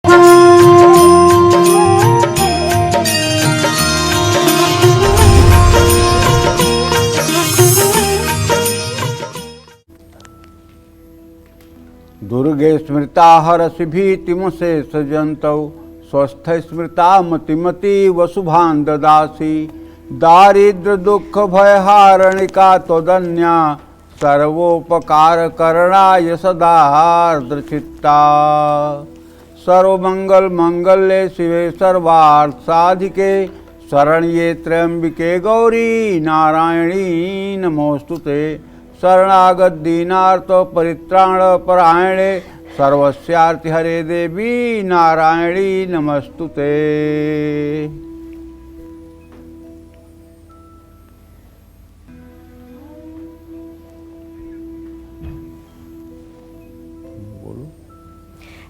दुर्गे स्मृता हरसि भीतिमुषे सजन्तौ स्वस्थ स्मृता मतिमती वसुभान ददासि दारिद्र दुख भयहारणिका त्वदन्या सर्वोपकार करणाय सदा आर्द्रचित्ता सर्वमंगल मंगल्ये शिवे सर्वार्थ साधिके शरण्ये त्र्यंबिके गौरी नारायणी नमोस्तुते शरणागत दीनार्थ परित्राण परायणे सर्वस्यार्ति हरे देवी नारायणी नमस्तुते।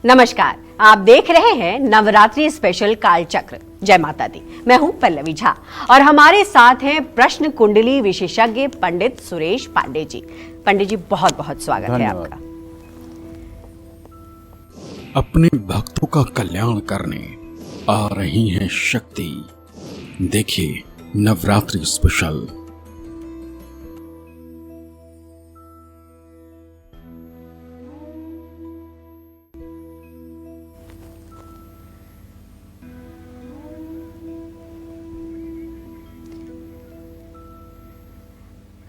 नमस्कार, आप देख रहे हैं नवरात्रि स्पेशल कालचक्र। जय माता दी। मैं हूं पल्लवी झा और हमारे साथ हैं प्रश्न कुंडली विशेषज्ञ पंडित सुरेश पांडे जी। पंडित जी, बहुत बहुत स्वागत है आपका। अपने भक्तों का कल्याण करने आ रही है शक्ति। देखिए नवरात्रि स्पेशल।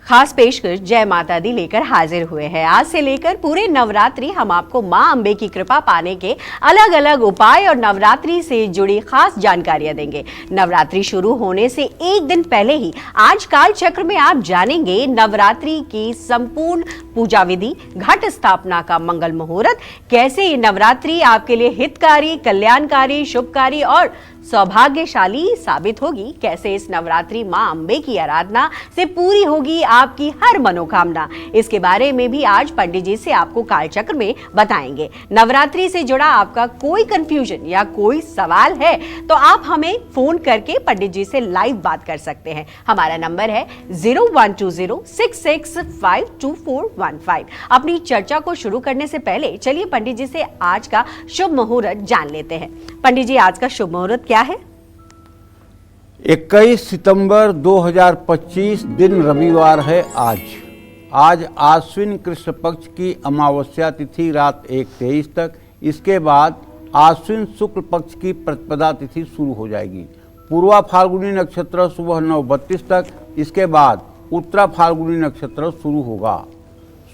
खास पेशकश जय माता दी लेकर हाजिर हुए हैं। आज से लेकर पूरे नवरात्रि हम आपको मां अंबे की कृपा पाने के अलग अलग उपाय और नवरात्रि से जुड़ी खास जानकारियां देंगे। नवरात्रि शुरू होने से एक दिन पहले ही आज काल चक्र में आप जानेंगे नवरात्रि की संपूर्ण पूजा विधि, घट स्थापना का मंगल मुहूर्त, कैसे ये नवरात्रि आपके लिए हितकारी, कल्याणकारी, शुभकारी और सौभाग्यशाली साबित होगी, कैसे इस नवरात्रि मां अंबे की आराधना से पूरी होगी आपकी हर मनोकामना। इसके बारे में भी आज पंडित जी से आपको कालचक्र में बताएंगे। नवरात्रि से जुड़ा आपका कोई कंफ्यूजन या कोई सवाल है तो आप हमें फोन करके पंडित जी से लाइव बात कर सकते हैं। हमारा नंबर है 012066522415। अपनी चर्चा को शुरू करने से पहले चलिए पंडित जी से आज का शुभ मुहूर्त जान लेते हैं। पंडित जी, आज का शुभ मुहूर्त क्या है? 21 सितंबर 2025 दिन रविवार है। आज आश्विन कृष्ण पक्ष की अमावस्या तिथि रात 1:23 तक, इसके बाद आश्विन शुक्ल पक्ष की प्रतिपदा तिथि शुरू हो जाएगी। पूर्वा फाल्गुनी नक्षत्र सुबह 9:32 तक, इसके बाद उत्तरा फाल्गुनी नक्षत्र शुरू होगा।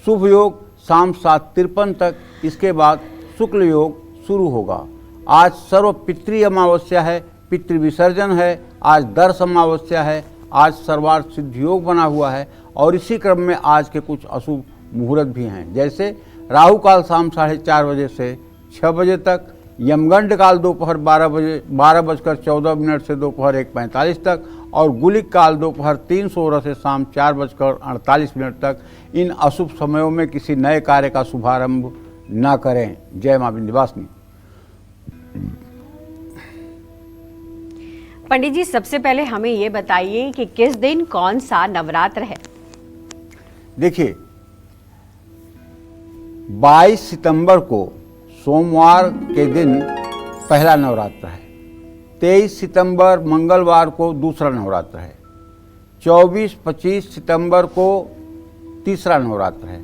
शुभ योग शाम 7:53 तक, इसके बाद शुक्ल योग शुरू होगा। आज सर्व पितृ अमावस्या है, पितृ विसर्जन है। आज दर्श अमावस्या है। आज सर्वार्थ सिद्ध योग बना हुआ है और इसी क्रम में आज के कुछ अशुभ मुहूर्त भी हैं, जैसे राहु काल शाम 4:30 बजे से 6 बजे तक, यमगंड काल दोपहर 12:14 से दोपहर 1:45 तक और गुलिक काल दोपहर 3:16 से शाम 4:48 तक। इन अशुभ समयों में किसी नए कार्य का शुभारंभ न करें। जय मां विंध्यवासिनी। पंडित जी, सबसे पहले हमें ये बताइए कि किस दिन कौन सा नवरात्र है? देखिए, 22 सितंबर को सोमवार के दिन पहला नवरात्र है। 23 सितंबर मंगलवार को दूसरा नवरात्र है। 24-25 सितंबर को तीसरा नवरात्र है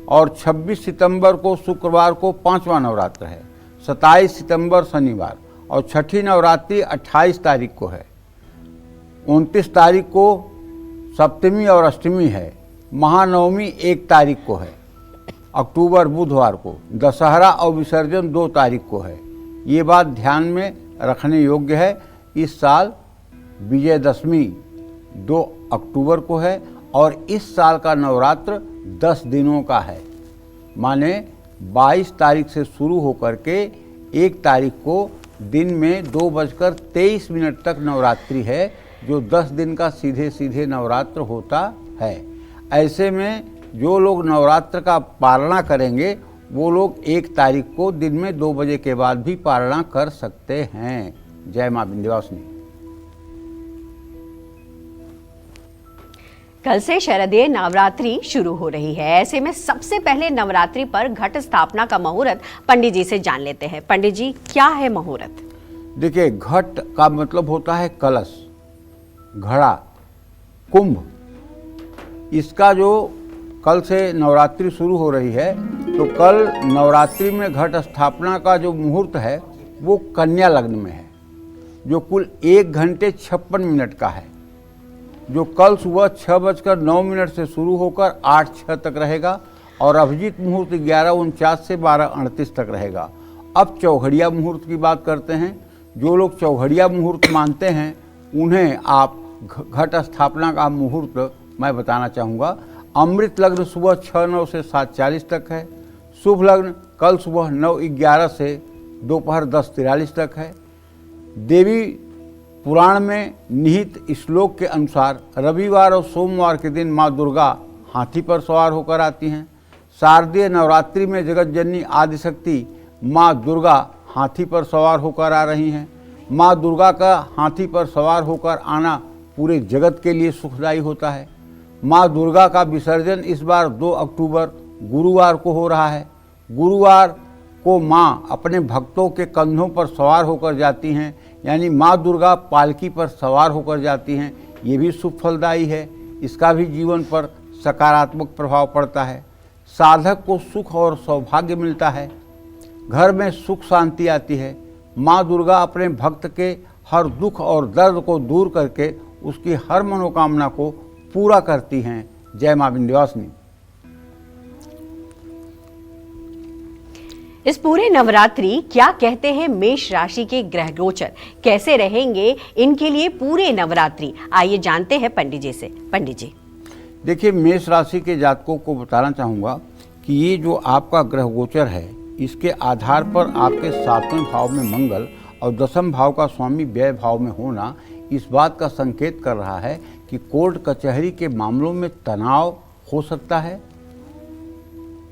और 26 सितंबर को शुक्रवार को 5वां नवरात्र है। 27 सितंबर शनिवार और छठी नवरात्रि 28 तारीख को है। 29 तारीख को सप्तमी और अष्टमी है। महानवमी 1 तारीख को है। अक्टूबर बुधवार को दशहरा और विसर्जन 2 तारीख को है। ये बात ध्यान में रखने योग्य है। इस साल विजयदशमी 2 अक्टूबर को है और इस साल का नवरात्र 10 दिनों का है। माने 22 तारीख से शुरू होकर के 1 तारीख को दिन में 2:23 तक नवरात्रि है, जो 10 दिन का सीधे सीधे नवरात्र होता है। ऐसे में जो लोग नवरात्र का पालना करेंगे वो लोग 1 तारीख को दिन में 2 बजे के बाद भी पालना कर सकते हैं। जय मां विंध्यवासिनी। कल से शारदीय नवरात्रि शुरू हो रही है। ऐसे में सबसे पहले नवरात्रि पर घट स्थापना का मुहूर्त पंडित जी से जान लेते हैं। पंडित जी, क्या है मुहूर्त? देखिए, घट का मतलब होता है कलश, घड़ा, कुंभ। इसका जो कल से नवरात्रि शुरू हो रही है, तो कल नवरात्रि में घट स्थापना का जो मुहूर्त है वो कन्या लग्न में है, जो कुल 1 घंटे 56 मिनट का है, जो कल सुबह 6:09 से शुरू होकर 8:06 तक रहेगा और अभिजीत मुहूर्त 11:49 से 12:38 तक रहेगा। अब चौघड़िया मुहूर्त की बात करते हैं। जो लोग चौघड़िया मुहूर्त मानते हैं उन्हें आप घट स्थापना का मुहूर्त मैं बताना चाहूँगा। अमृत लग्न सुबह 6:09 से 7:40 तक है। शुभ लग्न कल सुबह 9:11 से दोपहर 10:43 तक है। देवी पुराण में निहित श्लोक के अनुसार रविवार और सोमवार के दिन माँ दुर्गा हाथी पर सवार होकर आती हैं। शारदीय नवरात्रि में जगत जननी आदिशक्ति माँ दुर्गा हाथी पर सवार होकर आ रही हैं। माँ दुर्गा का हाथी पर सवार होकर आना पूरे जगत के लिए सुखदायी होता है। माँ दुर्गा का विसर्जन इस बार 2 अक्टूबर गुरुवार को हो रहा है। गुरुवार को माँ अपने भक्तों के कंधों पर सवार होकर जाती हैं, यानी माँ दुर्गा पालकी पर सवार होकर जाती हैं। ये भी शुभ फलदायी है। इसका भी जीवन पर सकारात्मक प्रभाव पड़ता है। साधक को सुख और सौभाग्य मिलता है। घर में सुख शांति आती है। माँ दुर्गा अपने भक्त के हर दुख और दर्द को दूर करके उसकी हर मनोकामना को पूरा करती हैं। जय माँ विंध्यवासिनी। इस पूरे नवरात्रि क्या कहते हैं मेष राशि के ग्रह गोचर, कैसे रहेंगे इनके लिए पूरे नवरात्रि? आइए जानते हैं पंडित जी से। पंडित जी, देखिए, मेष राशि के जातकों को बताना चाहूँगा कि ये जो आपका ग्रह गोचर है, इसके आधार पर आपके 7वें भाव में मंगल और 10वें भाव का स्वामी व्यय भाव में होना इस बात का संकेत कर रहा है कि कोर्ट कचहरी के मामलों में तनाव हो सकता है।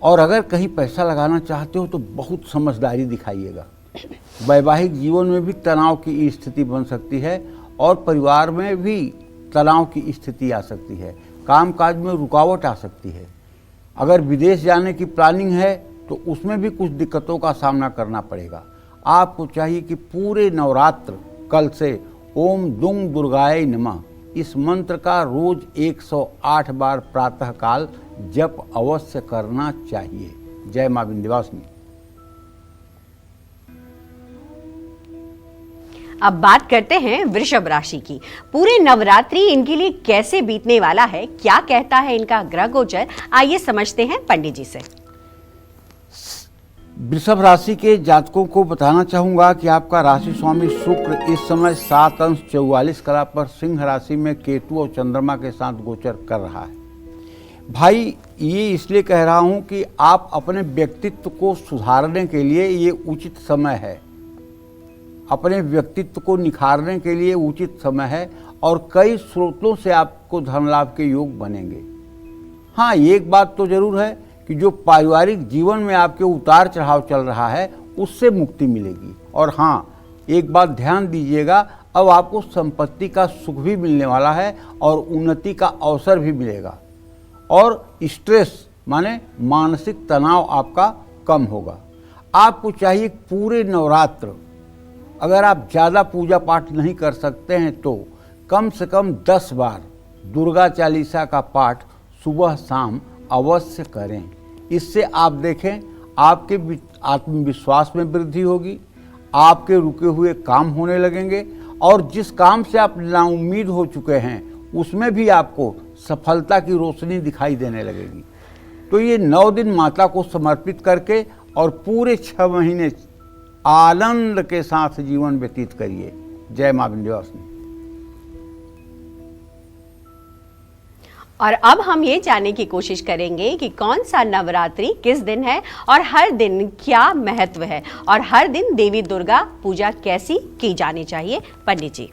और अगर कहीं पैसा लगाना चाहते हो तो बहुत समझदारी दिखाइएगा। वैवाहिक जीवन में भी तनाव की स्थिति बन सकती है और परिवार में भी तनाव की स्थिति आ सकती है। कामकाज में रुकावट आ सकती है। अगर विदेश जाने की प्लानिंग है तो उसमें भी कुछ दिक्कतों का सामना करना पड़ेगा। आपको चाहिए कि पूरे नवरात्र कल से ओम दुंग दुर्गाय नमः इस मंत्र का रोज 108 बार प्रातःकाल जप अवश्य करना चाहिए। जय मां विंध्यवासिनी। अब बात करते हैं वृषभ राशि की। पूरे नवरात्रि इनके लिए कैसे बीतने वाला है, क्या कहता है इनका ग्रह गोचर? आइए समझते हैं पंडित जी से। वृषभ राशि के जातकों को बताना चाहूँगा कि आपका राशि स्वामी शुक्र इस समय 7:44 पर सिंह राशि में केतु और चंद्रमा के साथ गोचर कर रहा है। भाई, ये इसलिए कह रहा हूँ कि आप अपने व्यक्तित्व को सुधारने के लिए ये उचित समय है। अपने व्यक्तित्व को निखारने के लिए उचित समय है और कई स्रोतों से आपको धन लाभ के योग बनेंगे। हाँ, एक बात तो जरूर है कि जो पारिवारिक जीवन में आपके उतार चढ़ाव चल रहा है उससे मुक्ति मिलेगी। और हाँ, एक बात ध्यान दीजिएगा, अब आपको संपत्ति का सुख भी मिलने वाला है और उन्नति का अवसर भी मिलेगा और स्ट्रेस माने मानसिक तनाव आपका कम होगा। आपको चाहिए पूरे नवरात्र, अगर आप ज़्यादा पूजा पाठ नहीं कर सकते हैं तो कम से कम 10 बार दुर्गा चालीसा का पाठ सुबह शाम अवश्य करें। इससे आप देखें आपके आत्मविश्वास में वृद्धि होगी, आपके रुके हुए काम होने लगेंगे और जिस काम से आप नाउम्मीद हो चुके हैं उसमें भी आपको सफलता की रोशनी दिखाई देने लगेगी। तो ये 9 दिन माता को समर्पित करके और पूरे 6 महीने आनंद के साथ जीवन व्यतीत करिए। जय मां विंध्यवासिनी। और अब हम ये जानने की कोशिश करेंगे कि कौन सा नवरात्रि किस दिन है और हर दिन क्या महत्व है और हर दिन देवी दुर्गा पूजा कैसी की जानी चाहिए। पंडित जी,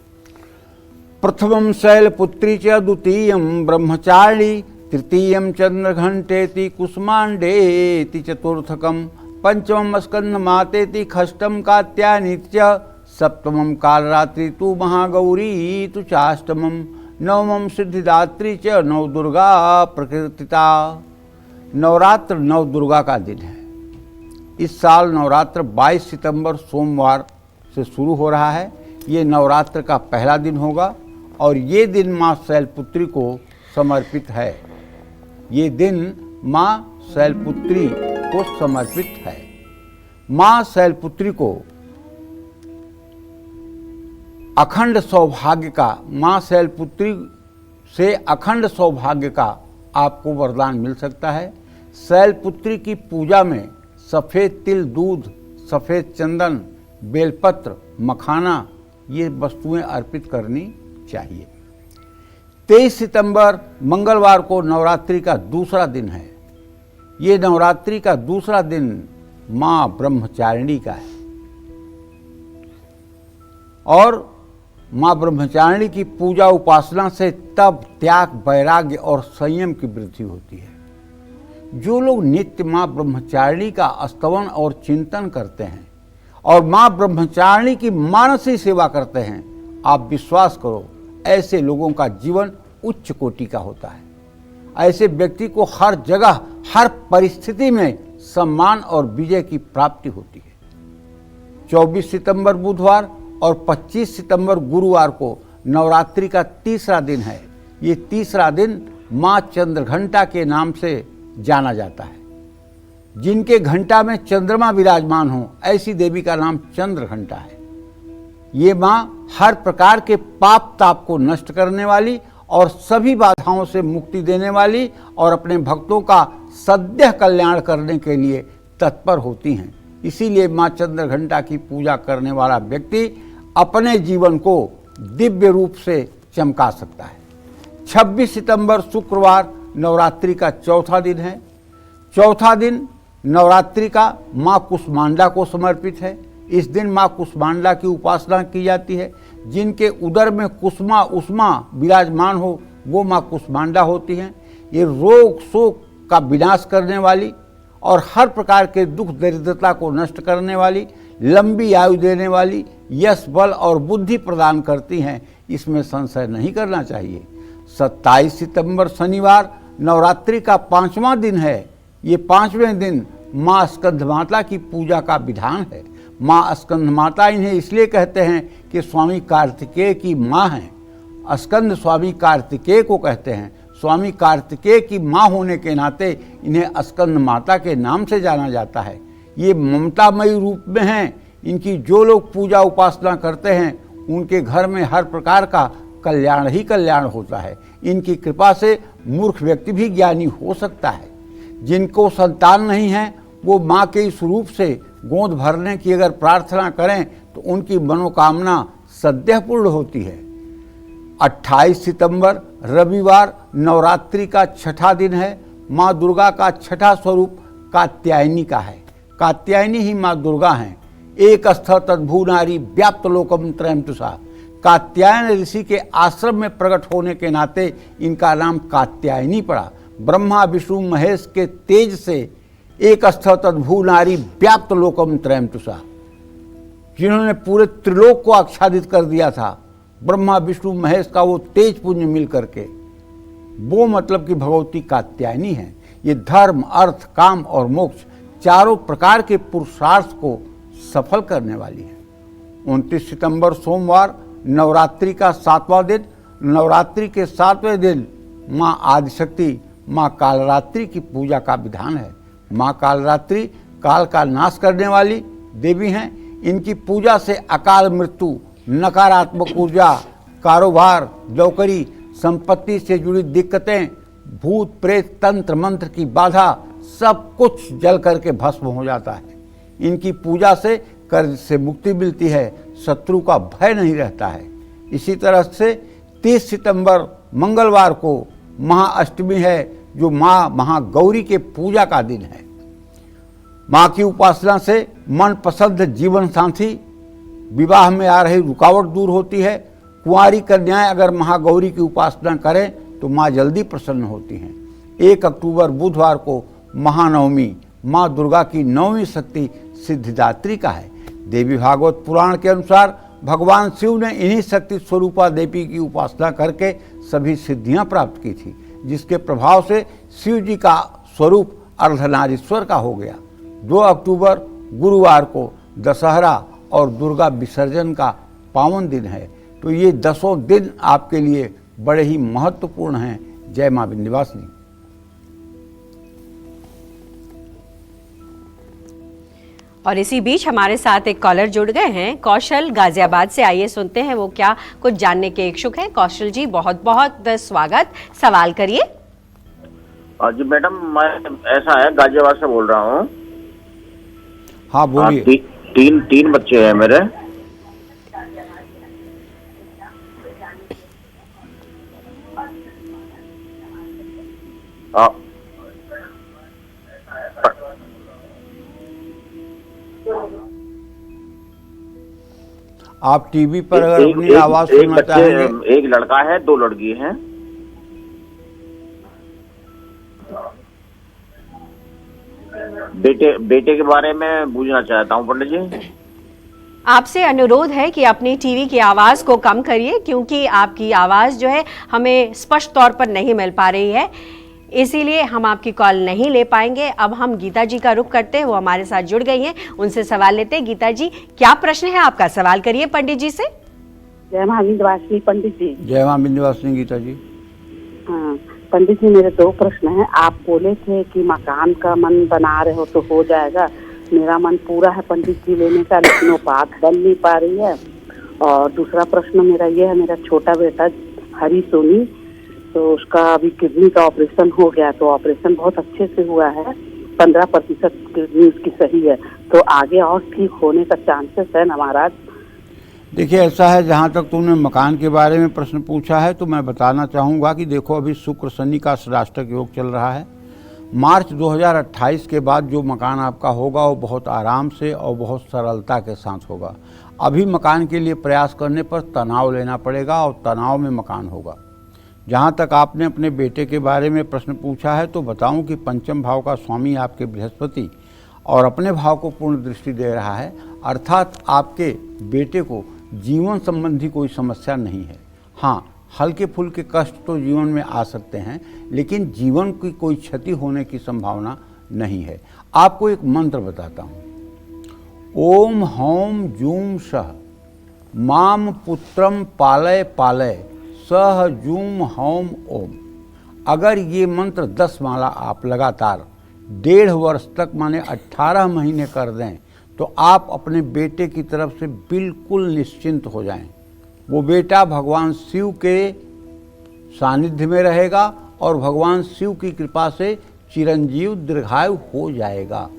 प्रथमं शैलपुत्री च द्वितीयं ब्रह्मचारिणी तृतीयं चंद्रघंटेति कुसुमांडेति चतुर्थकं पंचमं स्कंदमातेति षष्ठं कात्यायनी च सप्तमं कालरात्रि तु महागौरी तु चाष्टमं नवमं सिद्धिदात्री च नवदुर्गा प्रकृतिता। नवरात्र नवदुर्गा का दिन है। इस साल नवरात्र 22 सितंबर सोमवार से शुरू हो रहा है। ये नवरात्र का पहला दिन होगा और ये दिन माँ शैलपुत्री को समर्पित है। ये दिन माँ शैलपुत्री को समर्पित है। माँ शैलपुत्री को अखंड सौभाग्य का, माँ शैलपुत्री से अखंड सौभाग्य का आपको वरदान मिल सकता है। शैलपुत्री की पूजा में सफ़ेद तिल, दूध, सफ़ेद चंदन, बेलपत्र, मखाना ये वस्तुएं अर्पित करनी चाहिए। 23 सितंबर मंगलवार को नवरात्रि का दूसरा दिन है। ये नवरात्रि का दूसरा दिन माँ ब्रह्मचारिणी का है और माँ ब्रह्मचारिणी की पूजा उपासना से तप, त्याग, वैराग्य और संयम की वृद्धि होती है। जो लोग नित्य माँ ब्रह्मचारिणी का स्तवन और चिंतन करते हैं और माँ ब्रह्मचारिणी की मानसी सेवा करते हैं, आप विश्वास करो ऐसे लोगों का जीवन उच्च कोटि का होता है। ऐसे व्यक्ति को हर जगह, हर परिस्थिति में सम्मान और विजय की प्राप्ति होती है। 24 सितंबर बुधवार और 25 सितंबर गुरुवार को नवरात्रि का तीसरा दिन है। ये तीसरा दिन माँ चंद्रघंटा के नाम से जाना जाता है। जिनके घंटा में चंद्रमा विराजमान हो, ऐसी देवी का नाम चंद्रघंटा है। ये माँ हर प्रकार के पाप ताप को नष्ट करने वाली और सभी बाधाओं से मुक्ति देने वाली और अपने भक्तों का सद्य कल्याण करने के लिए तत्पर होती हैं। इसीलिए माँ चंद्रघंटा की पूजा करने वाला व्यक्ति अपने जीवन को दिव्य रूप से चमका सकता है। 26 सितंबर शुक्रवार नवरात्रि का चौथा दिन है। चौथा दिन नवरात्रि का माँ कुष्मांडा को समर्पित है। इस दिन माँ कुष्मांडा की उपासना की जाती है। जिनके उदर में कुसुमा उष्मा विराजमान हो वो माँ कुष्मांडा होती हैं। ये रोग शोक का विनाश करने वाली और हर प्रकार के दुख दरिद्रता को नष्ट करने वाली, लंबी आयु देने वाली, यश, बल और बुद्धि प्रदान करती हैं, इसमें संशय नहीं करना चाहिए। 27 सितंबर शनिवार नवरात्रि का 5वां दिन है। ये 5वें दिन माँ स्कंद माता की पूजा का विधान है। माँ स्कंद माता इन्हें इसलिए कहते हैं कि स्वामी कार्तिकेय की माँ हैं। स्कंद स्वामी कार्तिकेय को कहते हैं। स्वामी कार्तिकेय की माँ होने के नाते इन्हें स्कंद माता के नाम से जाना जाता है। ये ममतामयी रूप में हैं। इनकी जो लोग पूजा उपासना करते हैं उनके घर में हर प्रकार का कल्याण ही कल्याण होता है। इनकी कृपा से मूर्ख व्यक्ति भी ज्ञानी हो सकता है। जिनको संतान नहीं है वो माँ के इस रूप से गोद भरने की अगर प्रार्थना करें तो उनकी मनोकामना सद्य पूर्ण होती है। 28 सितंबर रविवार नवरात्रि का छठा दिन है। माँ दुर्गा का छठा स्वरूप कात्यायनी का है। कात्यायनी ही माँ दुर्गा हैं। एक स्थ तद्भू नारी व्याप्त लोकम त्रयम तुषा। कात्यायन ऋषि के आश्रम में प्रकट होने के नाते इनका नाम कात्यायनी पड़ा। ब्रह्मा विष्णु महेश के तेज से एक स्थ तद्भू नारी व्याप्त लोकम त्रयम तुषा, जिन्होंने पूरे त्रिलोक को आच्छादित कर दिया था। ब्रह्मा विष्णु महेश का वो तेज पुंज मिल करके, वो मतलब कि भगवती कात्यायनी है। ये धर्म, अर्थ, काम और मोक्ष चारों प्रकार के पुरुषार्थ को सफल करने वाली है। 29 सितंबर सोमवार नवरात्रि का 7वां दिन। नवरात्रि के 7वें दिन माँ आदिशक्ति, माँ कालरात्रि की पूजा का विधान है। माँ कालरात्रि काल का नाश करने वाली देवी हैं। इनकी पूजा से अकाल मृत्यु, नकारात्मक ऊर्जा, कारोबार, नौकरी, संपत्ति से जुड़ी दिक्कतें, भूत प्रेत, तंत्र मंत्र की बाधा सब कुछ जल करके भस्म हो जाता है। इनकी पूजा से कर्ज से मुक्ति मिलती है, शत्रु का भय नहीं रहता है। इसी तरह से 30 सितंबर मंगलवार को महाअष्टमी है, जो माँ महागौरी के पूजा का दिन है। माँ की उपासना से मनपसंद जीवन साथी, विवाह में आ रही रुकावट दूर होती है। कुंवारी कन्याएं अगर महागौरी की उपासना करें तो माँ जल्दी प्रसन्न होती हैं। 1 अक्टूबर बुधवार को महानवमी माँ दुर्गा की 9वीं शक्ति सिद्धिदात्री का है। देवी भागवत पुराण के अनुसार भगवान शिव ने इन्हीं शक्ति स्वरूपा देवी की उपासना करके सभी सिद्धियां प्राप्त की थी, जिसके प्रभाव से शिव जी का स्वरूप अर्धनारीश्वर का हो गया। 2 अक्टूबर गुरुवार को दशहरा और दुर्गा विसर्जन का पावन दिन है, तो ये 10 दिन आपके लिए बड़े ही महत्वपूर्ण हैं। जय मां विंध्यवासिनी। और इसी बीच हमारे साथ एक कॉलर जुड़ गए हैं, कौशल गाजियाबाद से। आइए सुनते हैं वो क्या कुछ जानने के इच्छुक हैं। कौशल जी, बहुत बहुत स्वागत, सवाल करिए। जी मैडम, मैं ऐसा है गाजियाबाद से बोल रहा हूँ। हाँ बोलिए। तीन बच्चे हैं मेरे। आप टीवी पर अगर अपनी आवाज सुनना चाहेंगे। एक लड़का है, 2 लड़की हैं। बेटे के बारे में पूछना चाहता हूँ पंडित जी। आपसे अनुरोध है कि अपनी टीवी की आवाज को कम करिए, क्योंकि आपकी आवाज जो है हमें स्पष्ट तौर पर नहीं मिल पा रही है, इसीलिए हम आपकी कॉल नहीं ले पाएंगे। अब हम गीता जी का रुख करते हैं, वो हमारे साथ जुड़ गई हैं, उनसे सवाल लेते हैं। गीता जी, क्या प्रश्न है आपका? सवाल करिए पंडित जी से। जय मां विंध्यवासिनी पंडित जी। जय मां विंध्यवासिनी गीता जी। हाँ पंडित जी, मेरे 2 प्रश्न हैं। आप बोले थे कि मकान का मन बना रहे हो तो हो जाएगा। मेरा मन पूरा है पंडित जी लेने का, लेकिन वो बात बन नहीं पा रही है। और दूसरा प्रश्न मेरा ये है, मेरा छोटा बेटा हरी सोनी, तो उसका अभी किडनी का ऑपरेशन हो गया, तो ऑपरेशन बहुत अच्छे से हुआ है, 15% किडनी उसकी सही है, तो आगे और ठीक होने का चांसेस है ना महाराज? देखिए ऐसा है, जहाँ तक तुमने मकान के बारे में प्रश्न पूछा है तो मैं बताना चाहूँगा कि देखो अभी शुक्र शनि का षडाष्टक योग चल रहा है। मार्च 2028 के बाद जो मकान आपका होगा वो बहुत आराम से और बहुत सरलता के साथ होगा। अभी मकान के लिए प्रयास करने पर तनाव लेना पड़ेगा और तनाव में मकान होगा। जहाँ तक आपने अपने बेटे के बारे में प्रश्न पूछा है तो बताऊं कि पंचम भाव का स्वामी आपके बृहस्पति और अपने भाव को पूर्ण दृष्टि दे रहा है, अर्थात आपके बेटे को जीवन संबंधी कोई समस्या नहीं है। हाँ, हल्के फुल्के कष्ट तो जीवन में आ सकते हैं, लेकिन जीवन की कोई क्षति होने की संभावना नहीं है। आपको एक मंत्र बताता हूँ। ओम हौम जूम सह माम पुत्रम पालय पालय सह जूम हौम ओम। अगर ये मंत्र 10 माला आप लगातार 1.5 वर्ष तक माने 18 महीने कर दें तो आप अपने बेटे की तरफ से बिल्कुल निश्चिंत हो जाएं। वो बेटा भगवान शिव के सानिध्य में रहेगा और भगवान शिव की कृपा से चिरंजीव दीर्घायु हो जाएगा।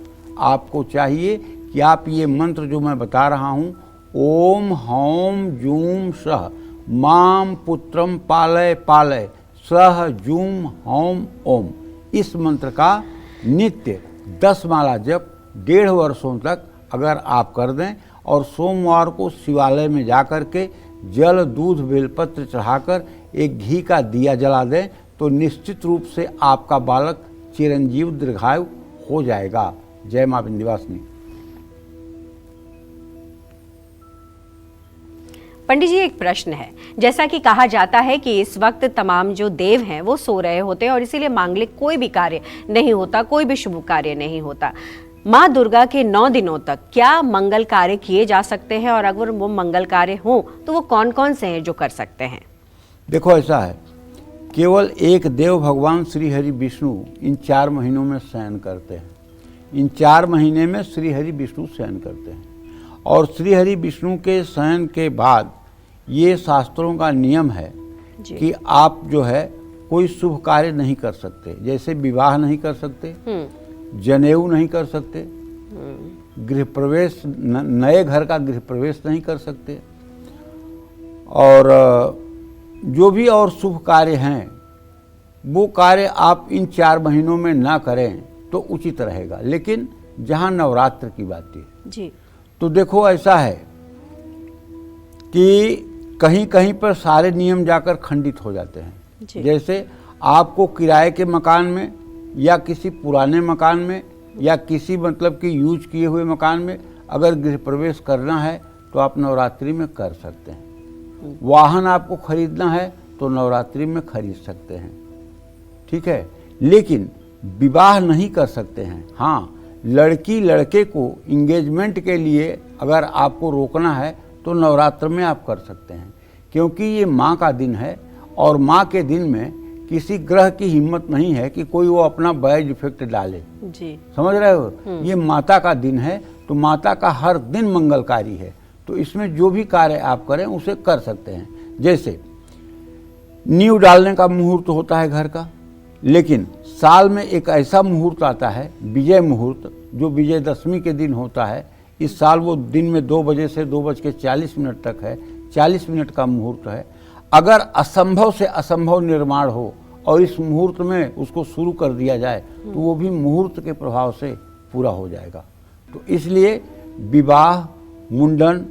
आपको चाहिए कि आप ये मंत्र जो मैं बता रहा हूँ, ओम हौम जूम सह माम पुत्रम पालय पालय सह जूम हौम ओम, इस मंत्र का नित्य 10 माला जप 1.5 वर्षों तक अगर आप कर दें और सोमवार को शिवालय में जाकर के जल दूध बेलपत्र चढ़ाकर एक घी का दिया जला दें तो निश्चित रूप से आपका बालक चिरंजीव दीर्घायु हो जाएगा। जय मां विंध्यवासिनी। पंडित जी, एक प्रश्न है। जैसा कि कहा जाता है कि इस वक्त तमाम जो देव हैं वो सो रहे होते हैं और इसीलिए मांगलिक कोई भी कार्य नहीं होता, कोई भी शुभ कार्य नहीं होता। माँ दुर्गा के 9 दिनों तक क्या मंगल कार्य किए जा सकते हैं, और अगर वो मंगल कार्य हों तो वो कौन कौन से हैं जो कर सकते हैं? देखो ऐसा है, केवल एक देव भगवान श्री हरि विष्णु इन 4 महीनों में शयन करते हैं। इन 4 महीने में श्री हरि विष्णु शयन करते हैं और श्री हरि विष्णु के शयन के बाद ये शास्त्रों का नियम है कि आप जो है कोई शुभ कार्य नहीं कर सकते। जैसे विवाह नहीं कर सकते, जनेऊ नहीं कर सकते, गृह प्रवेश, नए घर का गृह प्रवेश नहीं कर सकते, और जो भी और शुभ कार्य हैं वो कार्य आप इन 4 महीनों में ना करें तो उचित रहेगा। लेकिन जहाँ नवरात्र की बात है जी, तो देखो ऐसा है कि कहीं कहीं पर सारे नियम जाकर खंडित हो जाते हैं। जैसे आपको किराए के मकान में या किसी पुराने मकान में या किसी मतलब कि यूज किए हुए मकान में अगर गृह प्रवेश करना है तो आप नवरात्रि में कर सकते हैं। वाहन आपको खरीदना है तो नवरात्रि में खरीद सकते हैं, ठीक है। लेकिन विवाह नहीं कर सकते हैं। हाँ, लड़की लड़के को इंगेजमेंट के लिए अगर आपको रोकना है तो नवरात्र में आप कर सकते हैं, क्योंकि ये माँ का दिन है और माँ के दिन में किसी ग्रह की हिम्मत नहीं है कि कोई वो अपना बैड इफेक्ट डाले जी। समझ रहे हो। ये माता का दिन है तो माता का हर दिन मंगलकारी है, तो इसमें जो भी कार्य आप करें उसे कर सकते हैं। जैसे नींव डालने का मुहूर्त होता है घर का, लेकिन साल में एक ऐसा मुहूर्त आता है विजय मुहूर्त, जो विजयदशमी के दिन होता है। इस साल वो दिन में 2 बजे से 2:40 तक है, 40 मिनट का मुहूर्त है। अगर असंभव से असंभव निर्माण हो और इस मुहूर्त में उसको शुरू कर दिया जाए तो वो भी मुहूर्त के प्रभाव से पूरा हो जाएगा। तो इसलिए विवाह, मुंडन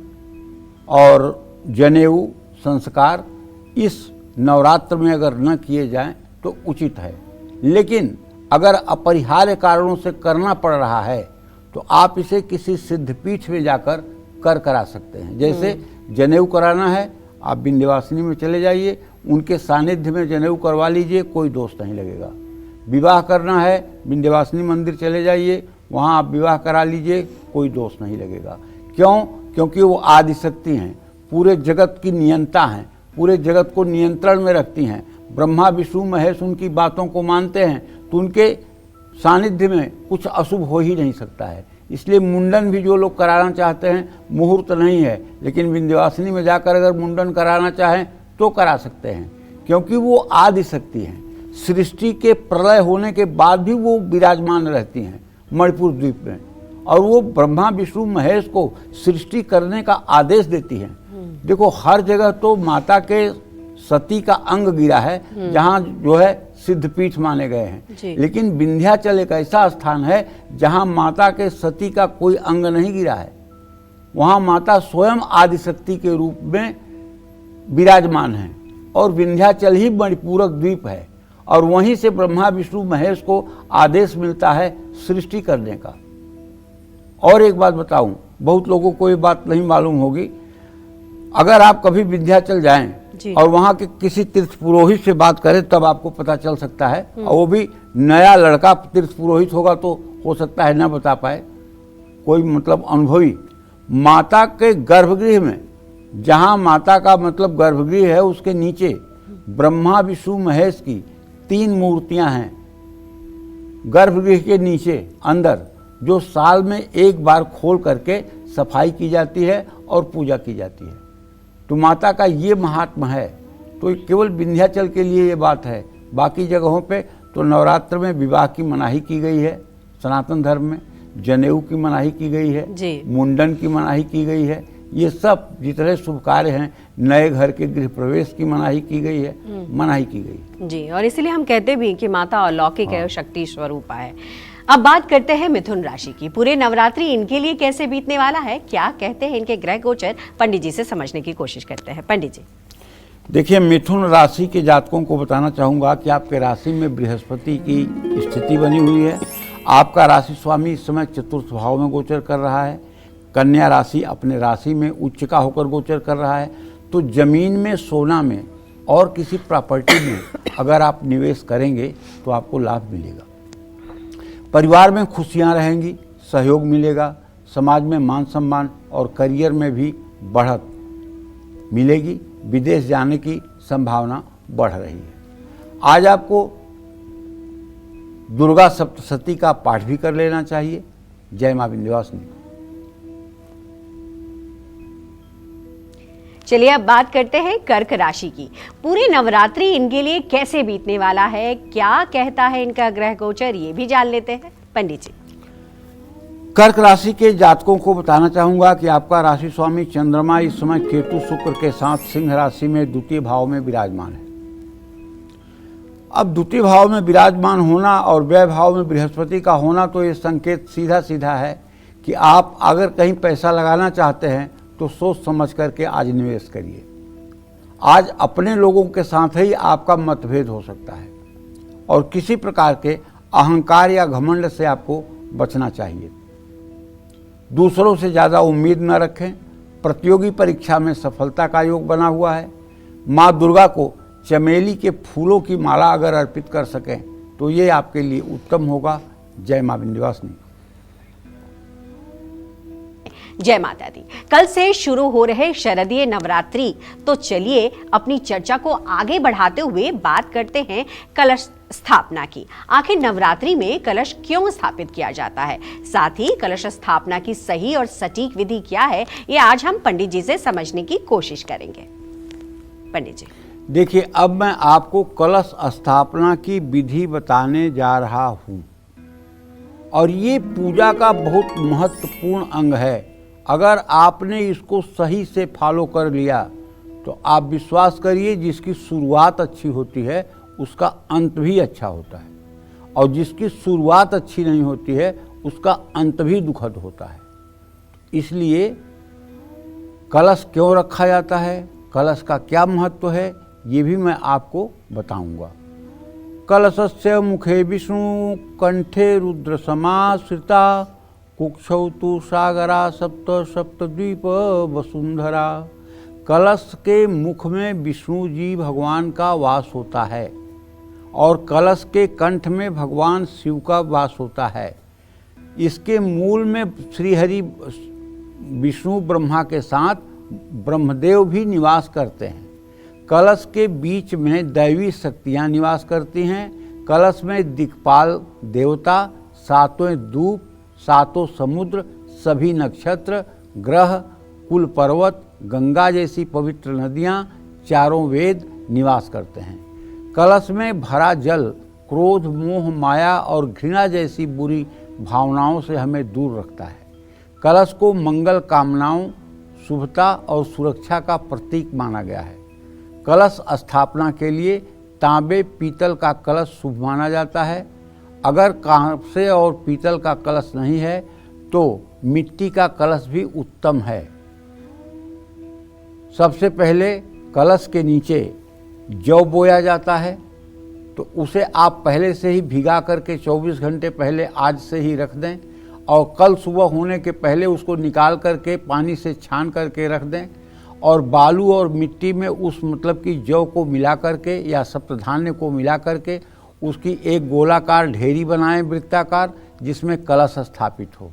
और जनेऊ संस्कार इस नवरात्र में अगर न किए जाएं तो उचित है। लेकिन अगर अपरिहार्य कारणों से करना पड़ रहा है तो आप इसे किसी सिद्धपीठ में जाकर करा सकते हैं। जैसे जनेऊ कराना है, आप विंध्यवासिनी में चले जाइए, उनके सानिध्य में जनेऊ करवा लीजिए, कोई दोष नहीं लगेगा। विवाह करना है, विंध्यवासिनी मंदिर चले जाइए, वहाँ आप विवाह करा लीजिए, कोई दोष नहीं लगेगा। क्यों? क्योंकि वो आदिशक्ति हैं, पूरे जगत की नियंता हैं, पूरे जगत को नियंत्रण में रखती हैं। ब्रह्मा विष्णु महेश उनकी बातों को मानते हैं, तो उनके सानिध्य में कुछ अशुभ हो ही नहीं सकता है। इसलिए मुंडन भी जो लोग कराना चाहते हैं, मुहूर्त नहीं है, लेकिन विंध्यवासिनी में जाकर अगर मुंडन कराना चाहें तो करा सकते हैं, क्योंकि वो आदिशक्ति हैं। सृष्टि के प्रलय होने के बाद भी वो विराजमान रहती हैं मणिपुर द्वीप में, और वो ब्रह्मा विष्णु महेश को सृष्टि करने का आदेश देती हैं। देखो, हर जगह तो माता के सती का अंग गिरा है जहाँ जो है सिद्धपीठ माने गए हैं, लेकिन विंध्याचल एक ऐसा स्थान है जहाँ माता के सती का कोई अंग नहीं गिरा है। वहाँ माता स्वयं आदिशक्ति के रूप में विराजमान है, और विंध्याचल ही मणिपूरक द्वीप है, और वहीं से ब्रह्मा विष्णु महेश को आदेश मिलता है सृष्टि करने का। और एक बात बताऊं, बहुत लोगों को ये बात नहीं मालूम होगी, अगर आप कभी विंध्याचल जाएं और वहाँ के किसी तीर्थ पुरोहित से बात करें तब आपको पता चल सकता है, और वो भी नया लड़का तीर्थ पुरोहित होगा तो हो सकता है न बता पाए, कोई मतलब अनुभवी। माता के गर्भगृह में, जहाँ माता का मतलब गर्भगृह है, उसके नीचे ब्रह्मा विष्णु महेश की 3 मूर्तियाँ हैं गर्भगृह के नीचे अंदर, जो साल में एक बार खोल करके सफाई की जाती है और पूजा की जाती है। तो माता का ये महात्मा है। तो केवल विंध्याचल के लिए ये बात है, बाकी जगहों पे तो नवरात्र में विवाह की मनाही की गई है, सनातन धर्म में जनेऊ की मनाही की गई है, मुंडन की मनाही की गई है, ये सब जितने शुभ कार्य हैं, नए घर के गृह प्रवेश की मनाही की गई है, मनाही की गई जी। और इसीलिए हम कहते भी कि माता अलौकिक है, शक्ति स्वरूपा है। अब बात करते हैं मिथुन राशि की। पूरे नवरात्रि इनके लिए कैसे बीतने वाला है, क्या कहते हैं इनके ग्रह गोचर, पंडित जी से समझने की कोशिश करते हैं। पंडित जी देखिए, मिथुन राशि के जातकों को बताना चाहूँगा कि आपके राशि में बृहस्पति की स्थिति बनी हुई है। आपका राशि स्वामी इस समय चतुर्थ भाव में गोचर कर रहा है। कन्या राशि अपने राशि में उच्च का होकर गोचर कर रहा है। तो जमीन में, सोना में और किसी प्रॉपर्टी में अगर आप निवेश करेंगे तो आपको लाभ मिलेगा। परिवार में खुशियां रहेंगी, सहयोग मिलेगा, समाज में मान सम्मान और करियर में भी बढ़त मिलेगी। विदेश जाने की संभावना बढ़ रही है। आज आपको दुर्गा सप्तशती का पाठ भी कर लेना चाहिए। जय मां विंध्यवासिनी। चलिए अब बात करते हैं कर्क राशि की। पूरी नवरात्रि इनके लिए कैसे बीतने वाला है, क्या कहता है इनका ग्रह गोचर, ये भी जान लेते हैं पंडित जी। कर्क राशि के जातकों को बताना चाहूंगा कि आपका राशि स्वामी चंद्रमा इस समय केतु शुक्र के साथ सिंह राशि में द्वितीय भाव में विराजमान है। अब द्वितीय भाव में विराजमान होना और व्यय भाव में बृहस्पति का होना, तो ये संकेत सीधा सीधा है कि आप अगर कहीं पैसा लगाना चाहते हैं तो सोच समझ करके आज निवेश करिए। आज अपने लोगों के साथ ही आपका मतभेद हो सकता है, और किसी प्रकार के अहंकार या घमंड से आपको बचना चाहिए। दूसरों से ज़्यादा उम्मीद न रखें, प्रतियोगी परीक्षा में सफलता का योग बना हुआ है। माँ दुर्गा को चमेली के फूलों की माला अगर अर्पित कर सकें तो ये आपके लिए उत्तम होगा। जय माँ विंध्यवासिनी। जय माता दी। कल से शुरू हो रहे शरदीय नवरात्रि, तो चलिए अपनी चर्चा को आगे बढ़ाते हुए बात करते हैं कलश स्थापना की। आखिर नवरात्रि में कलश क्यों स्थापित किया जाता है, साथ ही कलश स्थापना की सही और सटीक विधि क्या है, ये आज हम पंडित जी से समझने की कोशिश करेंगे। पंडित जी देखिए, अब मैं आपको कलश स्थापना की विधि बताने जा रहा हूँ और ये पूजा का बहुत महत्वपूर्ण अंग है। अगर आपने इसको सही से फॉलो कर लिया तो आप विश्वास करिए, जिसकी शुरुआत अच्छी होती है उसका अंत भी अच्छा होता है, और जिसकी शुरुआत अच्छी नहीं होती है उसका अंत भी दुखद होता है। इसलिए कलश क्यों रखा जाता है, कलश का क्या महत्व है, ये भी मैं आपको बताऊंगा। कलशस्य मुखे विष्णु कंठे रुद्र समाश्रिता कुक्षौ तु सागरा सप्त सप्तद्वीप वसुंधरा। कलश के मुख में विष्णु जी भगवान का वास होता है और कलश के कंठ में भगवान शिव का वास होता है। इसके मूल में श्रीहरि विष्णु ब्रह्मा के साथ ब्रह्मदेव भी निवास करते हैं। कलश के बीच में दैवी शक्तियाँ निवास करती हैं। कलश में दिक्पाल देवता, सातों दूप, सातों समुद्र, सभी नक्षत्र, ग्रह, कुल पर्वत, गंगा जैसी पवित्र नदियाँ, चारों वेद निवास करते हैं। कलश में भरा जल क्रोध, मोह, माया और घृणा जैसी बुरी भावनाओं से हमें दूर रखता है। कलश को मंगल कामनाओं, शुभता और सुरक्षा का प्रतीक माना गया है। कलश स्थापना के लिए तांबे पीतल का कलश शुभ माना जाता है। अगर कांसे और पीतल का कलश नहीं है तो मिट्टी का कलश भी उत्तम है। सबसे पहले कलश के नीचे जौ बोया जाता है, तो उसे आप पहले से ही भिगा करके 24 घंटे पहले आज से ही रख दें और कल सुबह होने के पहले उसको निकाल करके पानी से छान करके रख दें और बालू और मिट्टी में उस मतलब कि जौ को मिला करके या सप्तधान्य को मिला करके उसकी एक गोलाकार ढेरी बनाएं वृत्ताकार, जिसमें कलश स्थापित हो।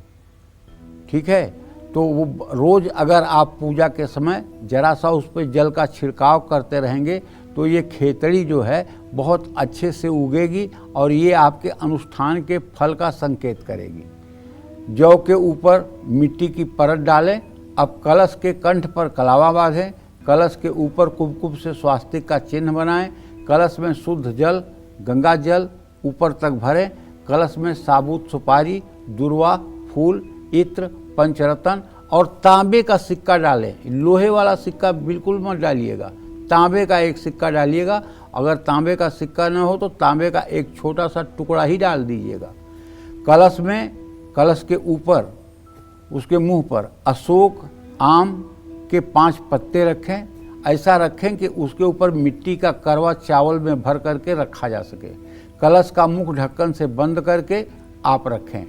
ठीक है, तो वो रोज़ अगर आप पूजा के समय जरा सा उस पर जल का छिड़काव करते रहेंगे तो ये खेतड़ी जो है बहुत अच्छे से उगेगी और ये आपके अनुष्ठान के फल का संकेत करेगी। जौ के ऊपर मिट्टी की परत डालें। अब कलश के कंठ पर कलावा बांधें। कलश के ऊपर कुमकुम से स्वास्तिक का चिन्ह बनाएं। कलश में शुद्ध जल, गंगा जल ऊपर तक भरें। कलश में साबुत सुपारी, दुर्वा, फूल, इत्र, पंचरत्न और तांबे का सिक्का डालें। लोहे वाला सिक्का बिल्कुल मत डालिएगा, तांबे का एक सिक्का डालिएगा। अगर तांबे का सिक्का न हो तो तांबे का एक छोटा सा टुकड़ा ही डाल दीजिएगा। कलश में, कलश के ऊपर उसके मुंह पर अशोक आम के 5 पत्ते रखें। ऐसा रखें कि उसके ऊपर मिट्टी का करवा चावल में भर करके रखा जा सके। कलश का मुख ढक्कन से बंद करके आप रखें।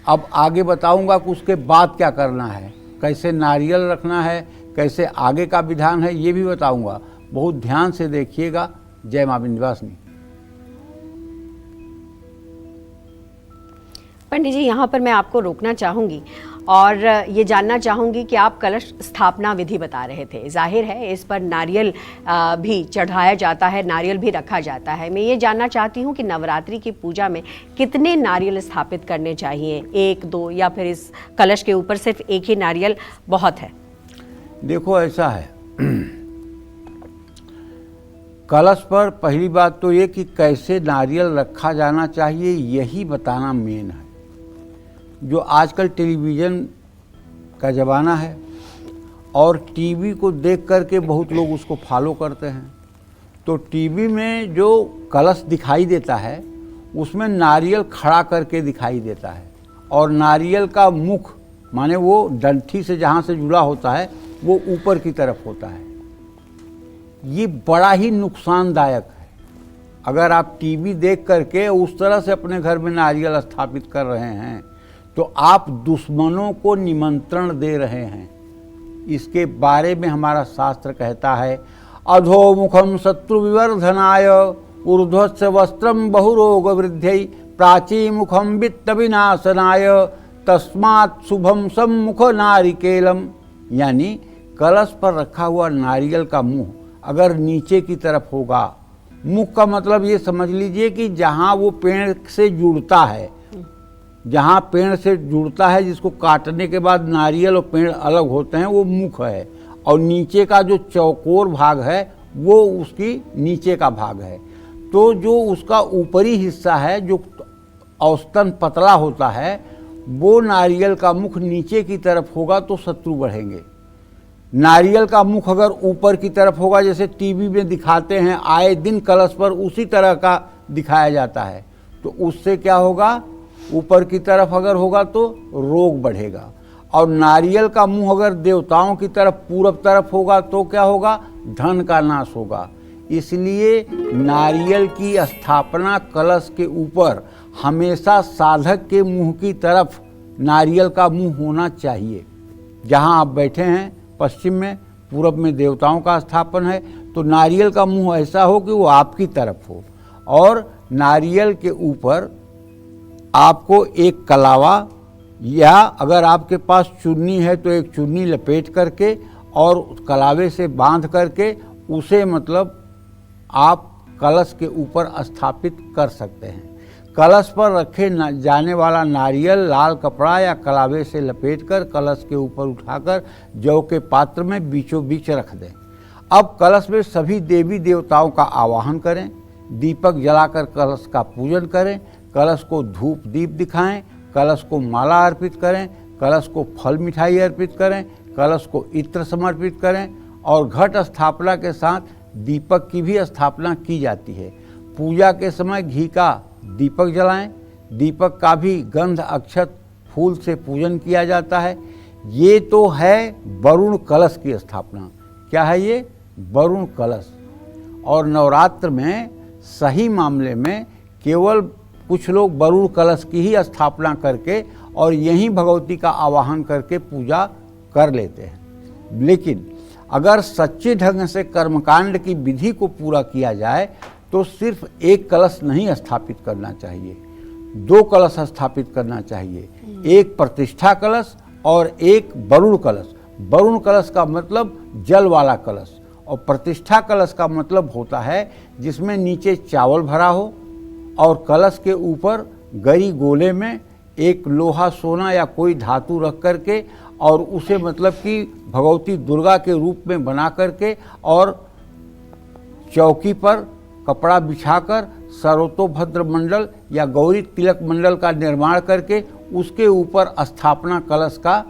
अब आगे बताऊंगा कि उसके बाद क्या करना है, कैसे नारियल रखना है, कैसे आगे का विधान है, ये भी बताऊंगा। बहुत ध्यान से देखिएगा। जय मां विंध्यवासिनी। पंडित जी, यहाँ पर मैं आपको रोकना चाहूँगी और ये जानना चाहूँगी कि आप कलश स्थापना विधि बता रहे थे। जाहिर है इस पर नारियल भी चढ़ाया जाता है, नारियल भी रखा जाता है। मैं ये जानना चाहती हूँ कि नवरात्रि की पूजा में कितने नारियल स्थापित करने चाहिए, 1, 2 या फिर इस कलश के ऊपर सिर्फ एक ही नारियल बहुत है? देखो, ऐसा है, कलश पर पहली बात तो ये कि कैसे नारियल रखा जाना चाहिए यही बताना मेन है। जो आजकल टेलीविज़न का ज़माना है और टीवी को देख करके बहुत लोग उसको फॉलो करते हैं, तो टीवी में जो कलश दिखाई देता है उसमें नारियल खड़ा करके दिखाई देता है और नारियल का मुख माने वो डंठी से जहाँ से जुड़ा होता है वो ऊपर की तरफ होता है। ये बड़ा ही नुकसानदायक है। अगर आप टीवी देख करके उस तरह से अपने घर में नारियल स्थापित कर रहे हैं तो आप दुश्मनों को निमंत्रण दे रहे हैं। इसके बारे में हमारा शास्त्र कहता है, अधोमुखम शत्रु विवर्धनाय ऊर्ध्वस्य वस्त्रम बहुरोग वृद्धि प्राची मुखम वित्त विनाशनाय तस्मात् शुभम सम्मुख नारिकेलम। यानी कलश पर रखा हुआ नारियल का मुंह अगर नीचे की तरफ होगा, मुख का मतलब ये समझ लीजिए कि जहाँ वो पेड़ से जुड़ता है, जहाँ पेड़ से जुड़ता है, जिसको काटने के बाद नारियल और पेड़ अलग होते हैं, वो मुख है। और नीचे का जो चौकोर भाग है वो उसकी नीचे का भाग है। तो जो उसका ऊपरी हिस्सा है जो औसतन पतला होता है, वो नारियल का मुख नीचे की तरफ होगा तो शत्रु बढ़ेंगे। नारियल का मुख अगर ऊपर की तरफ होगा, जैसे टीवी में दिखाते हैं आए दिन कलश पर उसी तरह का दिखाया जाता है, तो उससे क्या होगा, ऊपर की तरफ अगर होगा तो रोग बढ़ेगा। और नारियल का मुंह अगर देवताओं की तरफ पूरब तरफ होगा तो क्या होगा, धन का नाश होगा। इसलिए नारियल की स्थापना कलश के ऊपर हमेशा साधक के मुंह की तरफ नारियल का मुंह होना चाहिए। जहां आप बैठे हैं पश्चिम में, पूरब में देवताओं का स्थापन है, तो नारियल का मुंह ऐसा हो कि वो आपकी तरफ हो। और नारियल के ऊपर आपको एक कलावा या अगर आपके पास चुन्नी है तो एक चुन्नी लपेट करके और कलावे से बांध करके उसे मतलब आप कलश के ऊपर स्थापित कर सकते हैं। कलश पर रखे जाने वाला नारियल लाल कपड़ा या कलावे से लपेटकर कलश के ऊपर उठाकर जौ के पात्र में बीचों बीच रख दें। अब कलश में सभी देवी देवताओं का आवाहन करें, दीपक जलाकर कलश का पूजन करें, कलश को धूप दीप दिखाएं, कलश को माला अर्पित करें, कलश को फल मिठाई अर्पित करें, कलश को इत्र समर्पित करें और घट स्थापना के साथ दीपक की भी स्थापना की जाती है। पूजा के समय घी का दीपक जलाएं, दीपक का भी गंध अक्षत फूल से पूजन किया जाता है। ये तो है वरुण कलश की स्थापना। क्या है ये? वरुण कलश। और नवरात्र में सही मामले में केवल कुछ लोग वरुण कलश की ही स्थापना करके और यहीं भगवती का आवाहन करके पूजा कर लेते हैं। लेकिन अगर सच्चे ढंग से कर्मकांड की विधि को पूरा किया जाए तो सिर्फ एक कलश नहीं स्थापित करना चाहिए, 2 कलश स्थापित करना चाहिए। एक प्रतिष्ठा कलश और एक वरुण कलश। वरुण कलश का मतलब जल वाला कलश और प्रतिष्ठा कलश का मतलब होता है जिसमें नीचे चावल भरा हो और कलश के ऊपर गरी गोले में एक लोहा सोना या कोई धातु रख करके और उसे मतलब कि भगवती दुर्गा के रूप में बना करके और चौकी पर कपड़ा बिछाकर सर्वतोभद्र मंडल या गौरी तिलक मंडल का निर्माण करके उसके ऊपर स्थापना कलश का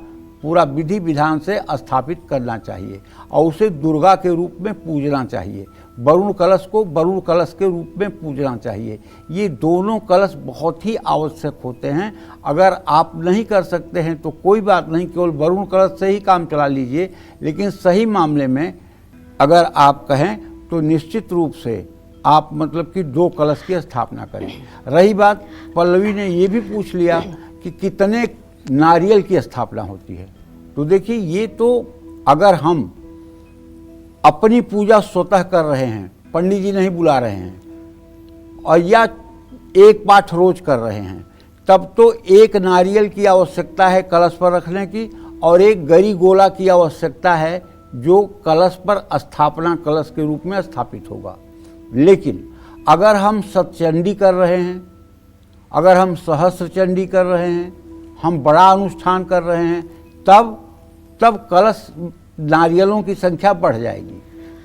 पूरा विधि विधान से स्थापित करना चाहिए और उसे दुर्गा के रूप में पूजना चाहिए। वरुण कलश को वरुण कलश के रूप में पूजना चाहिए। ये दोनों कलश बहुत ही आवश्यक होते हैं। अगर आप नहीं कर सकते हैं तो कोई बात नहीं, केवल वरुण कलश से ही काम चला लीजिए। लेकिन सही मामले में अगर आप कहें तो निश्चित रूप से आप मतलब कि 2 कलश की स्थापना करें। रही बात, पल्लवी ने ये भी पूछ लिया कि कितने नारियल की स्थापना होती है। तो देखिए, ये तो अगर हम अपनी पूजा स्वतः कर रहे हैं, पंडित जी नहीं बुला रहे हैं, और या एक पाठ रोज कर रहे हैं, तब तो 1 नारियल की आवश्यकता है कलश पर रखने की और 1 गरी गोला की आवश्यकता है जो कलश पर स्थापना कलश के रूप में स्थापित होगा। लेकिन अगर हम सतचंडी कर रहे हैं, अगर हम सहस्त्र चंडी कर रहे हैं, हम बड़ा अनुष्ठान कर रहे हैं, तब कलश नारियलों की संख्या बढ़ जाएगी।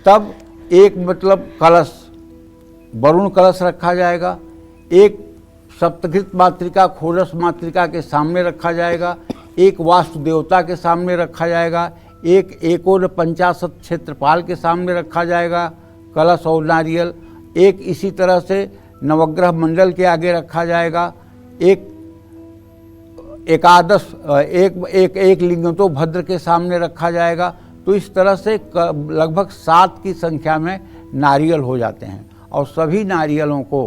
तब एक मतलब कलश वरुण कलश रखा जाएगा, एक सप्तघृत मातृका खोरस मातृका के सामने रखा जाएगा, एक वास्तु देवता के सामने रखा जाएगा, एक एकोन 50 क्षेत्रपाल के सामने रखा जाएगा कलश और नारियल, एक इसी तरह से नवग्रह मंडल के आगे रखा जाएगा, एक एकादश एक लिंगतो भद्र के सामने रखा जाएगा। तो इस तरह से लगभग 7 की संख्या में नारियल हो जाते हैं और सभी नारियलों को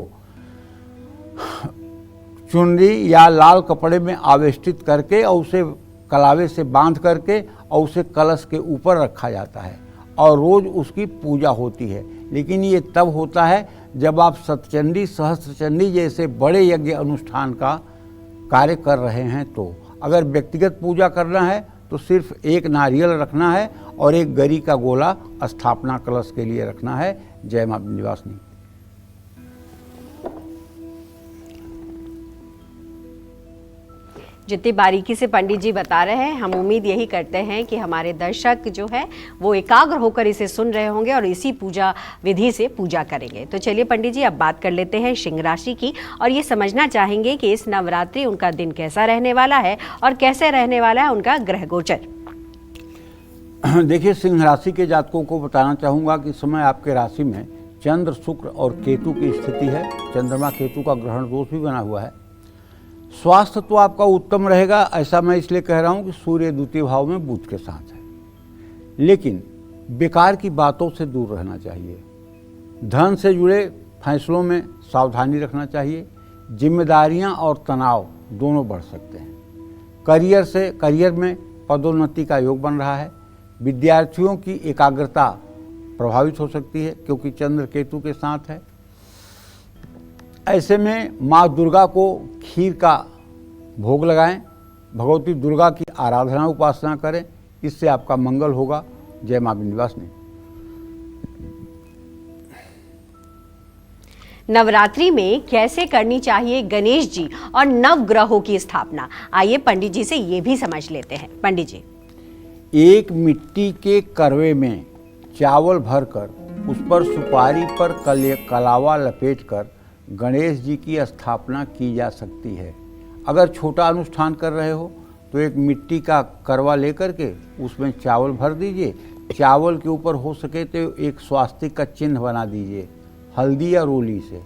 चुनरी या लाल कपड़े में आवेष्टित करके और उसे कलावे से बांध करके और उसे कलश के ऊपर रखा जाता है और रोज उसकी पूजा होती है। लेकिन ये तब होता है जब आप सतचंडी, सहस्त्रचंडी जैसे बड़े यज्ञ अनुष्ठान का कार्य कर रहे हैं। तो अगर व्यक्तिगत पूजा करना है तो सिर्फ एक नारियल रखना है और एक गरी का गोला स्थापना कलश के लिए रखना है। जय मां विंध्यवासिनी। जितनी बारीकी से पंडित जी बता रहे हैं, हम उम्मीद यही करते हैं कि हमारे दर्शक जो है वो एकाग्र होकर इसे सुन रहे होंगे और इसी पूजा विधि से पूजा करेंगे। तो चलिए पंडित जी, अब बात कर लेते हैं सिंह राशि की और ये समझना चाहेंगे कि इस नवरात्रि उनका दिन कैसा रहने वाला है और कैसे रहने वाला है उनका ग्रह गोचर। देखिए, सिंह राशि के जातकों को बताना चाहूँगा कि इस समय आपके राशि में चंद्र, शुक्र और केतु की स्थिति है। चंद्रमा केतु का ग्रहण दोष भी बना हुआ है। स्वास्थ्य तो आपका उत्तम रहेगा, ऐसा मैं इसलिए कह रहा हूँ कि सूर्य द्वितीय भाव में बुध के साथ है। लेकिन बेकार की बातों से दूर रहना चाहिए। धन से जुड़े फैसलों में सावधानी रखना चाहिए। जिम्मेदारियां और तनाव दोनों बढ़ सकते हैं। करियर में पदोन्नति का योग बन रहा है। विद्यार्थियों की एकाग्रता प्रभावित हो सकती है क्योंकि चंद्र केतु के साथ है। ऐसे में माँ दुर्गा को खीर का भोग लगाएं, भगवती दुर्गा की आराधना उपासना करें, इससे आपका मंगल होगा। जय मां विंध्यवासिनी। नवरात्रि में कैसे करनी चाहिए गणेश जी और नवग्रहों की स्थापना, आइए पंडित जी से ये भी समझ लेते हैं। पंडित जी, एक मिट्टी के करवे में चावल भरकर उस पर सुपारी पर कलावा लपेटकर गणेश जी की स्थापना की जा सकती है। अगर छोटा अनुष्ठान कर रहे हो तो एक मिट्टी का करवा लेकर के उसमें चावल भर दीजिए। चावल के ऊपर हो सके तो एक स्वास्तिक का चिन्ह बना दीजिए हल्दी या रोली से,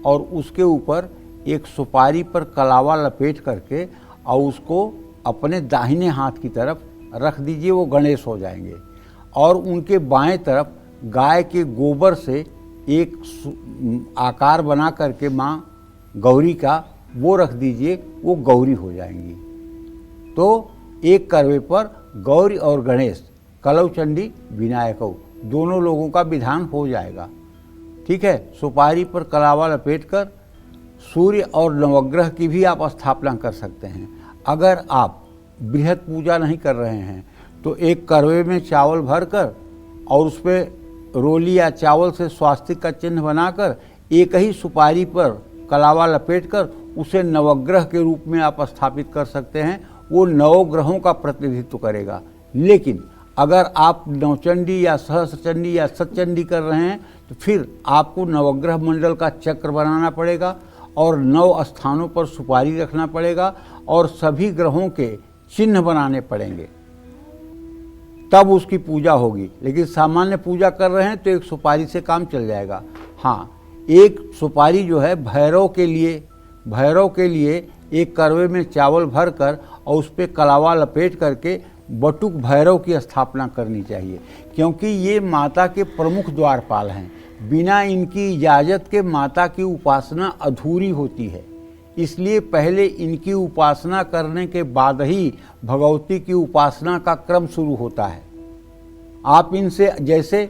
और उसके ऊपर एक सुपारी पर कलावा लपेट करके और उसको अपने दाहिने हाथ की तरफ रख दीजिए। वो गणेश हो जाएंगे। और उनके बाएं तरफ गाय के गोबर से एक आकार बना करके माँ गौरी का वो रख दीजिए, वो गौरी हो जाएंगी। तो एक करवे पर गौरी और गणेश, कलौ चंडी विनायक दोनों लोगों का विधान हो जाएगा। ठीक है। सुपारी पर कलावा लपेटकर सूर्य और नवग्रह की भी आप स्थापना कर सकते हैं। अगर आप बृहद पूजा नहीं कर रहे हैं तो एक करवे में चावल भरकर और उस पर रोली या चावल से स्वास्तिक का चिन्ह बनाकर एक ही सुपारी पर कलावा लपेटकर उसे नवग्रह के रूप में आप स्थापित कर सकते हैं। वो नवग्रहों का प्रतिनिधित्व करेगा। लेकिन अगर आप नवचंडी या सहस्त्रचंडी या सतचंडी कर रहे हैं तो फिर आपको नवग्रह मंडल का चक्र बनाना पड़ेगा और 9 स्थानों पर सुपारी रखना पड़ेगा और सभी ग्रहों के चिन्ह बनाने पड़ेंगे, तब उसकी पूजा होगी। लेकिन सामान्य पूजा कर रहे हैं तो एक सुपारी से काम चल जाएगा। हाँ, एक सुपारी जो है भैरव के लिए एक करवे में चावल भरकर और उस पर कलावा लपेट करके बटुक भैरव की स्थापना करनी चाहिए, क्योंकि ये माता के प्रमुख द्वारपाल हैं। बिना इनकी इजाज़त के माता की उपासना अधूरी होती है। इसलिए पहले इनकी उपासना करने के बाद ही भगवती की उपासना का क्रम शुरू होता है। आप इनसे, जैसे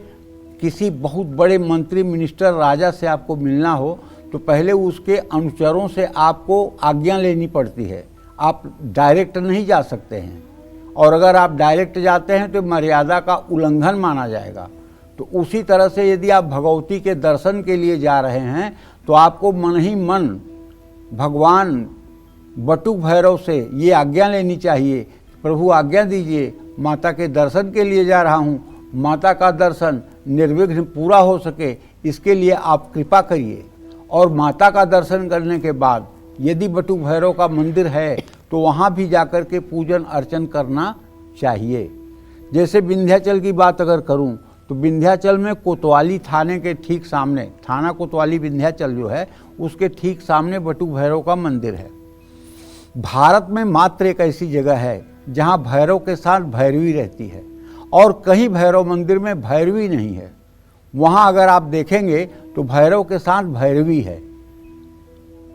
किसी बहुत बड़े मंत्री, मिनिस्टर, राजा से आपको मिलना हो तो पहले उसके अनुचरों से आपको आज्ञा लेनी पड़ती है। आप डायरेक्ट नहीं जा सकते हैं, और अगर आप डायरेक्ट जाते हैं तो मर्यादा का उल्लंघन माना जाएगा। तो उसी तरह से यदि आप भगवती के दर्शन के लिए जा रहे हैं तो आपको मन ही मन भगवान बटुक भैरव से ये आज्ञा लेनी चाहिए, प्रभु आज्ञा दीजिए, माता के दर्शन के लिए जा रहा हूँ, माता का दर्शन निर्विघ्न पूरा हो सके, इसके लिए आप कृपा करिए। और माता का दर्शन करने के बाद यदि बटुक भैरव का मंदिर है तो वहाँ भी जाकर के पूजन अर्चन करना चाहिए। जैसे विंध्याचल की बात अगर करूँ तो विंध्याचल में कोतवाली थाने के ठीक सामने, थाना कोतवाली विंध्याचल जो है उसके ठीक सामने बटुक भैरव का मंदिर है। भारत में मात्र एक ऐसी जगह है जहाँ भैरव के साथ भैरवी रहती है, और कहीं भैरव मंदिर में भैरवी नहीं है। वहाँ अगर आप देखेंगे तो भैरव के साथ भैरवी है।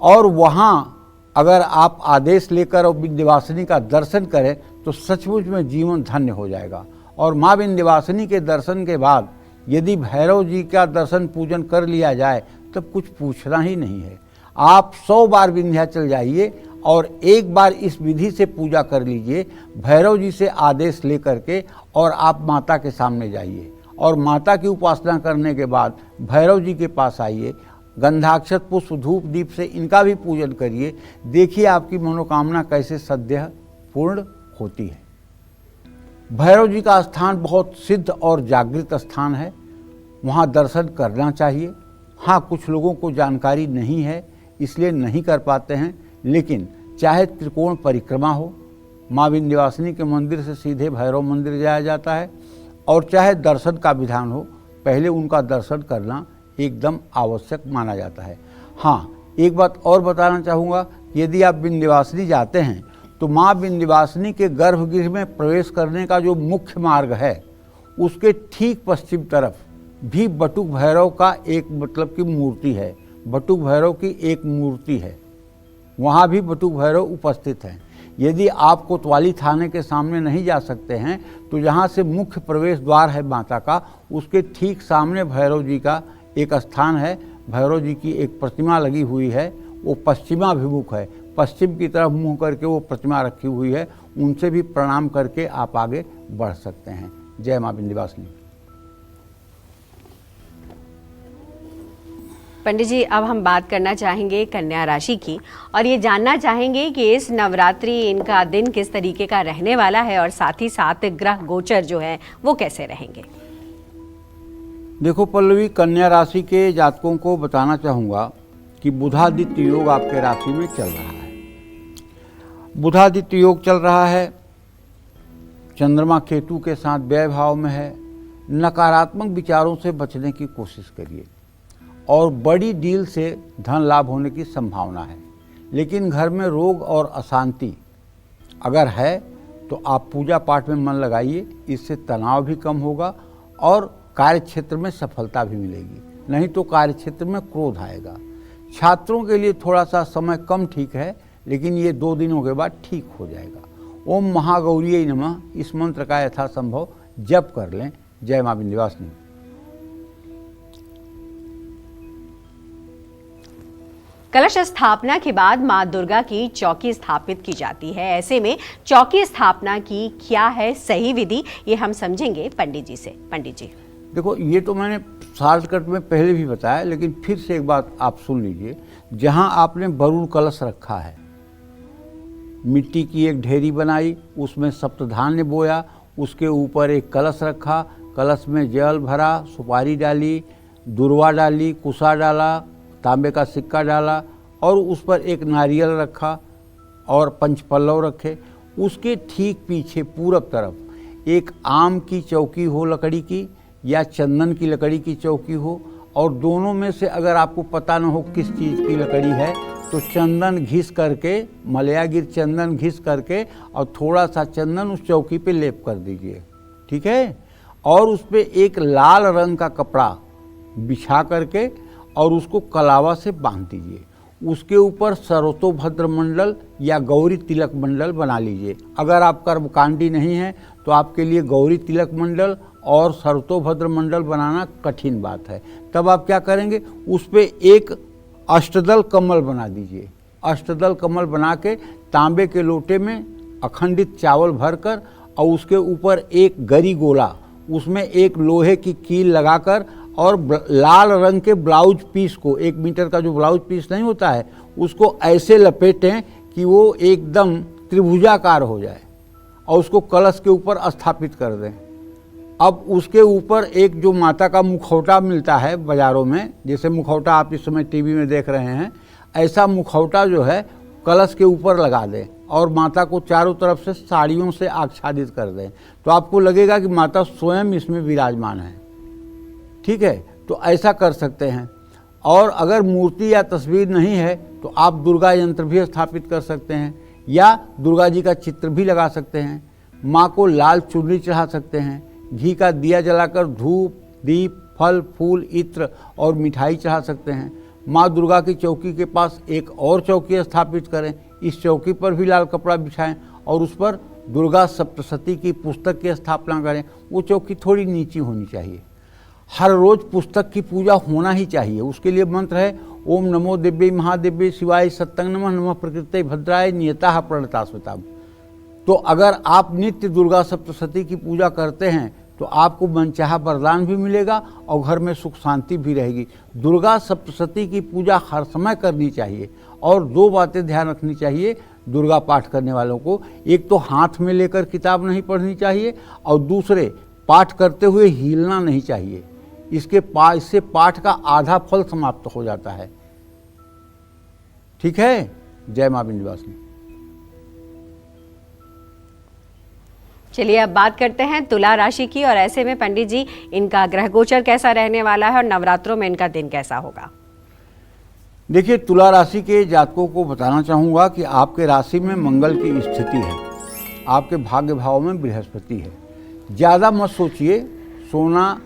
और वहाँ अगर आप आदेश लेकर और विंध्यवासिनी का दर्शन करें तो सचमुच में जीवन धन्य हो जाएगा। और माँ विंध्यवासिनी के दर्शन के बाद यदि भैरव जी का दर्शन पूजन कर लिया जाए तब कुछ पूछना ही नहीं है। आप 100 बार विंध्याचल जाइए और एक बार इस विधि से पूजा कर लीजिए, भैरव जी से आदेश लेकर के, और आप माता के सामने जाइए और माता की उपासना करने के बाद भैरव जी के पास आइए, गंधाक्षत पुष्प धूप दीप से इनका भी पूजन करिए। देखिए आपकी मनोकामना कैसे सद्य पूर्ण होती है। भैरव जी का स्थान बहुत सिद्ध और जागृत स्थान है, वहाँ दर्शन करना चाहिए। हाँ, कुछ लोगों को जानकारी नहीं है इसलिए नहीं कर पाते हैं, लेकिन चाहे त्रिकोण परिक्रमा हो, माँ विंध्यवासिनी के मंदिर से सीधे भैरव मंदिर जाया जाता है, और चाहे दर्शन का विधान हो, पहले उनका दर्शन करना एकदम आवश्यक माना जाता है। हाँ, एक बात और बताना चाहूँगा, यदि आप विंध्यवासिनी जाते हैं तो माँ विंध्यवासिनी के गर्भगृह में प्रवेश करने का जो मुख्य मार्ग है उसके ठीक पश्चिम तरफ भी बटुक भैरव का एक मतलब की मूर्ति है, बटुक भैरव की एक मूर्ति है, वहाँ भी बटुक भैरव उपस्थित हैं। यदि आप कोतवाली थाने के सामने नहीं जा सकते हैं तो जहाँ से मुख्य प्रवेश द्वार है माता का, उसके ठीक सामने भैरव जी का एक स्थान है। भैरव जी की एक प्रतिमा लगी हुई है, वो पश्चिमाभिमुख है, पश्चिम की तरफ मुँह करके वो प्रतिमा रखी हुई है, उनसे भी प्रणाम करके आप आगे बढ़ सकते हैं। जय माँ विंध्यवासिनी। पंडित जी, अब हम बात करना चाहेंगे कन्या राशि की, और ये जानना चाहेंगे कि इस नवरात्रि इनका दिन किस तरीके का रहने वाला है, और साथ ही साथ ग्रह गोचर जो है वो कैसे रहेंगे। देखो पल्लवी, कन्या राशि के जातकों को बताना चाहूँगा कि बुधादित्य योग आपके राशि में चल रहा है। बुधादित्य योग चल रहा है, चंद्रमा केतु के साथ व्यय भाव में है। नकारात्मक विचारों से बचने की कोशिश करिए और बड़ी डील से धन लाभ होने की संभावना है। लेकिन घर में रोग और अशांति अगर है तो आप पूजा पाठ में मन लगाइए, इससे तनाव भी कम होगा और कार्य क्षेत्र में सफलता भी मिलेगी, नहीं तो कार्य क्षेत्र में क्रोध आएगा। छात्रों के लिए थोड़ा सा समय कम ठीक है, लेकिन ये 2 दिनों के बाद ठीक हो जाएगा। ओम महागौरी नमः इस मंत्र का यथासंभव जप कर लें। जय माँ विंध्यवासिनी। कलश स्थापना के बाद मां दुर्गा की चौकी स्थापित की जाती है। ऐसे में चौकी स्थापना की क्या है सही विधि, ये हम समझेंगे पंडित जी से। पंडित जी, देखो, ये तो मैंने शॉर्टकट में पहले भी बताया, लेकिन फिर से एक बात आप सुन लीजिए। जहां आपने वरुण कलश रखा है, मिट्टी की एक ढेरी बनाई, उसमें सप्तधान्य बोया, उसके ऊपर एक कलश रखा, कलश में जल भरा, सुपारी डाली, दुर्वा डाली, कुसा डाला, तांबे का सिक्का डाला और उस पर एक नारियल रखा और पंचपल्लव रखे। उसके ठीक पीछे पूरब तरफ एक आम की चौकी हो लकड़ी की या चंदन की लकड़ी की चौकी हो, और दोनों में से अगर आपको पता न हो किस चीज़ की लकड़ी है तो चंदन घिस करके, मलयागिर चंदन घिस करके और थोड़ा सा चंदन उस चौकी पे लेप कर दीजिए, ठीक है। और उस पर एक लाल रंग का कपड़ा बिछा करके और उसको कलावा से बांध दीजिए। उसके ऊपर सर्वतोभद्र मंडल या गौरी तिलक मंडल बना लीजिए। अगर आप कर्मकांडी नहीं हैं तो आपके लिए गौरी तिलक मंडल और सर्वतोभद्र मंडल बनाना कठिन बात है। तब आप क्या करेंगे, उस पर एक अष्टदल कमल बना दीजिए। अष्टदल कमल बना के तांबे के लोटे में अखंडित चावल भरकर और उसके ऊपर एक गरी गोला, उसमें एक लोहे की कील लगाकर और लाल रंग के ब्लाउज पीस को, 1 मीटर का जो ब्लाउज पीस नहीं होता है, उसको ऐसे लपेटें कि वो एकदम त्रिभुजाकार हो जाए और उसको कलश के ऊपर स्थापित कर दें। अब उसके ऊपर एक जो माता का मुखौटा मिलता है बाज़ारों में, जैसे मुखौटा आप इस समय टीवी में देख रहे हैं, ऐसा मुखौटा जो है कलश के ऊपर लगा दें और माता को चारों तरफ से साड़ियों से आच्छादित कर दें, तो आपको लगेगा कि माता स्वयं इसमें विराजमान है, ठीक है। तो ऐसा कर सकते हैं। और अगर मूर्ति या तस्वीर नहीं है तो आप दुर्गा यंत्र भी स्थापित कर सकते हैं या दुर्गा जी का चित्र भी लगा सकते हैं। माँ को लाल चुनरी चढ़ा सकते हैं, घी का दिया जलाकर धूप दीप फल फूल इत्र और मिठाई चढ़ा सकते हैं। माँ दुर्गा की चौकी के पास एक और चौकी स्थापित करें, इस चौकी पर भी लाल कपड़ा बिछाएं और उस पर दुर्गा सप्तशती की पुस्तक की स्थापना करें। वो चौकी थोड़ी नीची होनी चाहिए। हर रोज पुस्तक की पूजा होना ही चाहिए। उसके लिए मंत्र है ओम नमो दिव्य महादिव्य शिवाय सत्तंग नमः नमः प्रकृते भद्राय नियता प्रणतास्वताम। तो अगर आप नित्य दुर्गा सप्तशती की पूजा करते हैं तो आपको मनचाहा वरदान भी मिलेगा और घर में सुख शांति भी रहेगी। दुर्गा सप्तशती की पूजा हर समय करनी चाहिए और दो बातें ध्यान रखनी चाहिए दुर्गा पाठ करने वालों को। एक तो हाथ में लेकर किताब नहीं पढ़नी चाहिए और दूसरे पाठ करते हुए हिलना नहीं चाहिए। इससे पाठ का आधा फल समाप्त हो जाता है। ठीक है। जय मां विंध्यवासिनी। चलिए अब बात करते हैं तुला राशि की। और ऐसे में पंडित जी, इनका ग्रह गोचर कैसा रहने वाला है और नवरात्रों में इनका दिन कैसा होगा? देखिए, तुला राशि के जातकों को बताना चाहूँगा कि आपके राशि में मंगल की स्थिति है, आपके भाग्य भाव में बृहस्पति है। ज़्यादा मत सोचिए। सोना,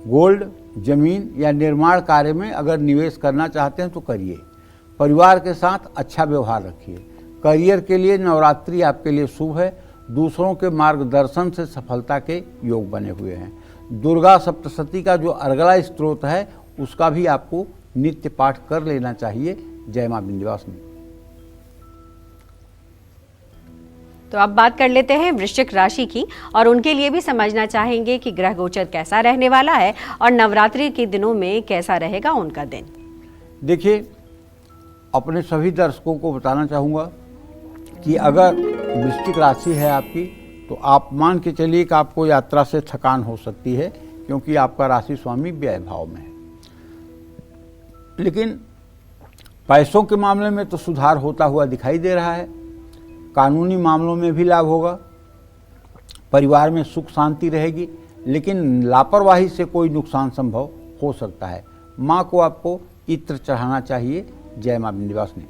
गोल्ड, जमीन या निर्माण कार्य में अगर निवेश करना चाहते हैं तो करिए। परिवार के साथ अच्छा व्यवहार रखिए। करियर के लिए नवरात्रि आपके लिए शुभ है। दूसरों के मार्गदर्शन से सफलता के योग बने हुए हैं। दुर्गा सप्तशती का जो अगला स्त्रोत है उसका भी आपको नित्य पाठ कर लेना चाहिए। जय मां विंध्यवासिनी। तो अब बात कर लेते हैं वृश्चिक राशि की और उनके लिए भी समझना चाहेंगे कि ग्रह गोचर कैसा रहने वाला है और नवरात्रि के दिनों में कैसा रहेगा उनका दिन। देखिए, अपने सभी दर्शकों को बताना चाहूँगा कि अगर वृश्चिक राशि है आपकी तो आप मान के चलिए कि आपको यात्रा से थकान हो सकती है क्योंकि आपका राशि स्वामी व्यय भाव में है। लेकिन पैसों के मामले में तो सुधार होता हुआ दिखाई दे रहा है। कानूनी मामलों में भी लाभ होगा। परिवार में सुख शांति रहेगी। लेकिन लापरवाही से कोई नुकसान संभव हो सकता है। माँ को आपको इत्र चढ़ाना चाहिए। जय मां विंध्यवासिनी।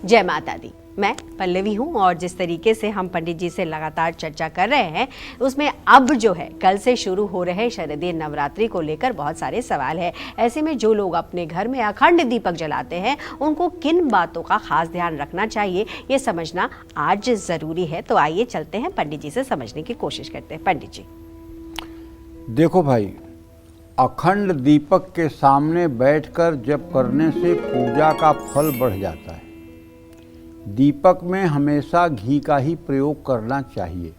जय माता दी। मैं पल्लवी हूँ और जिस तरीके से हम पंडित जी से लगातार चर्चा कर रहे हैं उसमें अब जो है कल से शुरू हो रहे शारदीय नवरात्रि को लेकर बहुत सारे सवाल है। ऐसे में जो लोग अपने घर में अखंड दीपक जलाते हैं उनको किन बातों का खास ध्यान रखना चाहिए ये समझना आज जरूरी है। तो आइए चलते हैं पंडित जी से समझने की कोशिश करते हैं। पंडित जी, देखो भाई, अखंड दीपक के सामने बैठकर जप करने से पूजा का फल बढ़ जाता है। दीपक में हमेशा घी का ही प्रयोग करना चाहिए।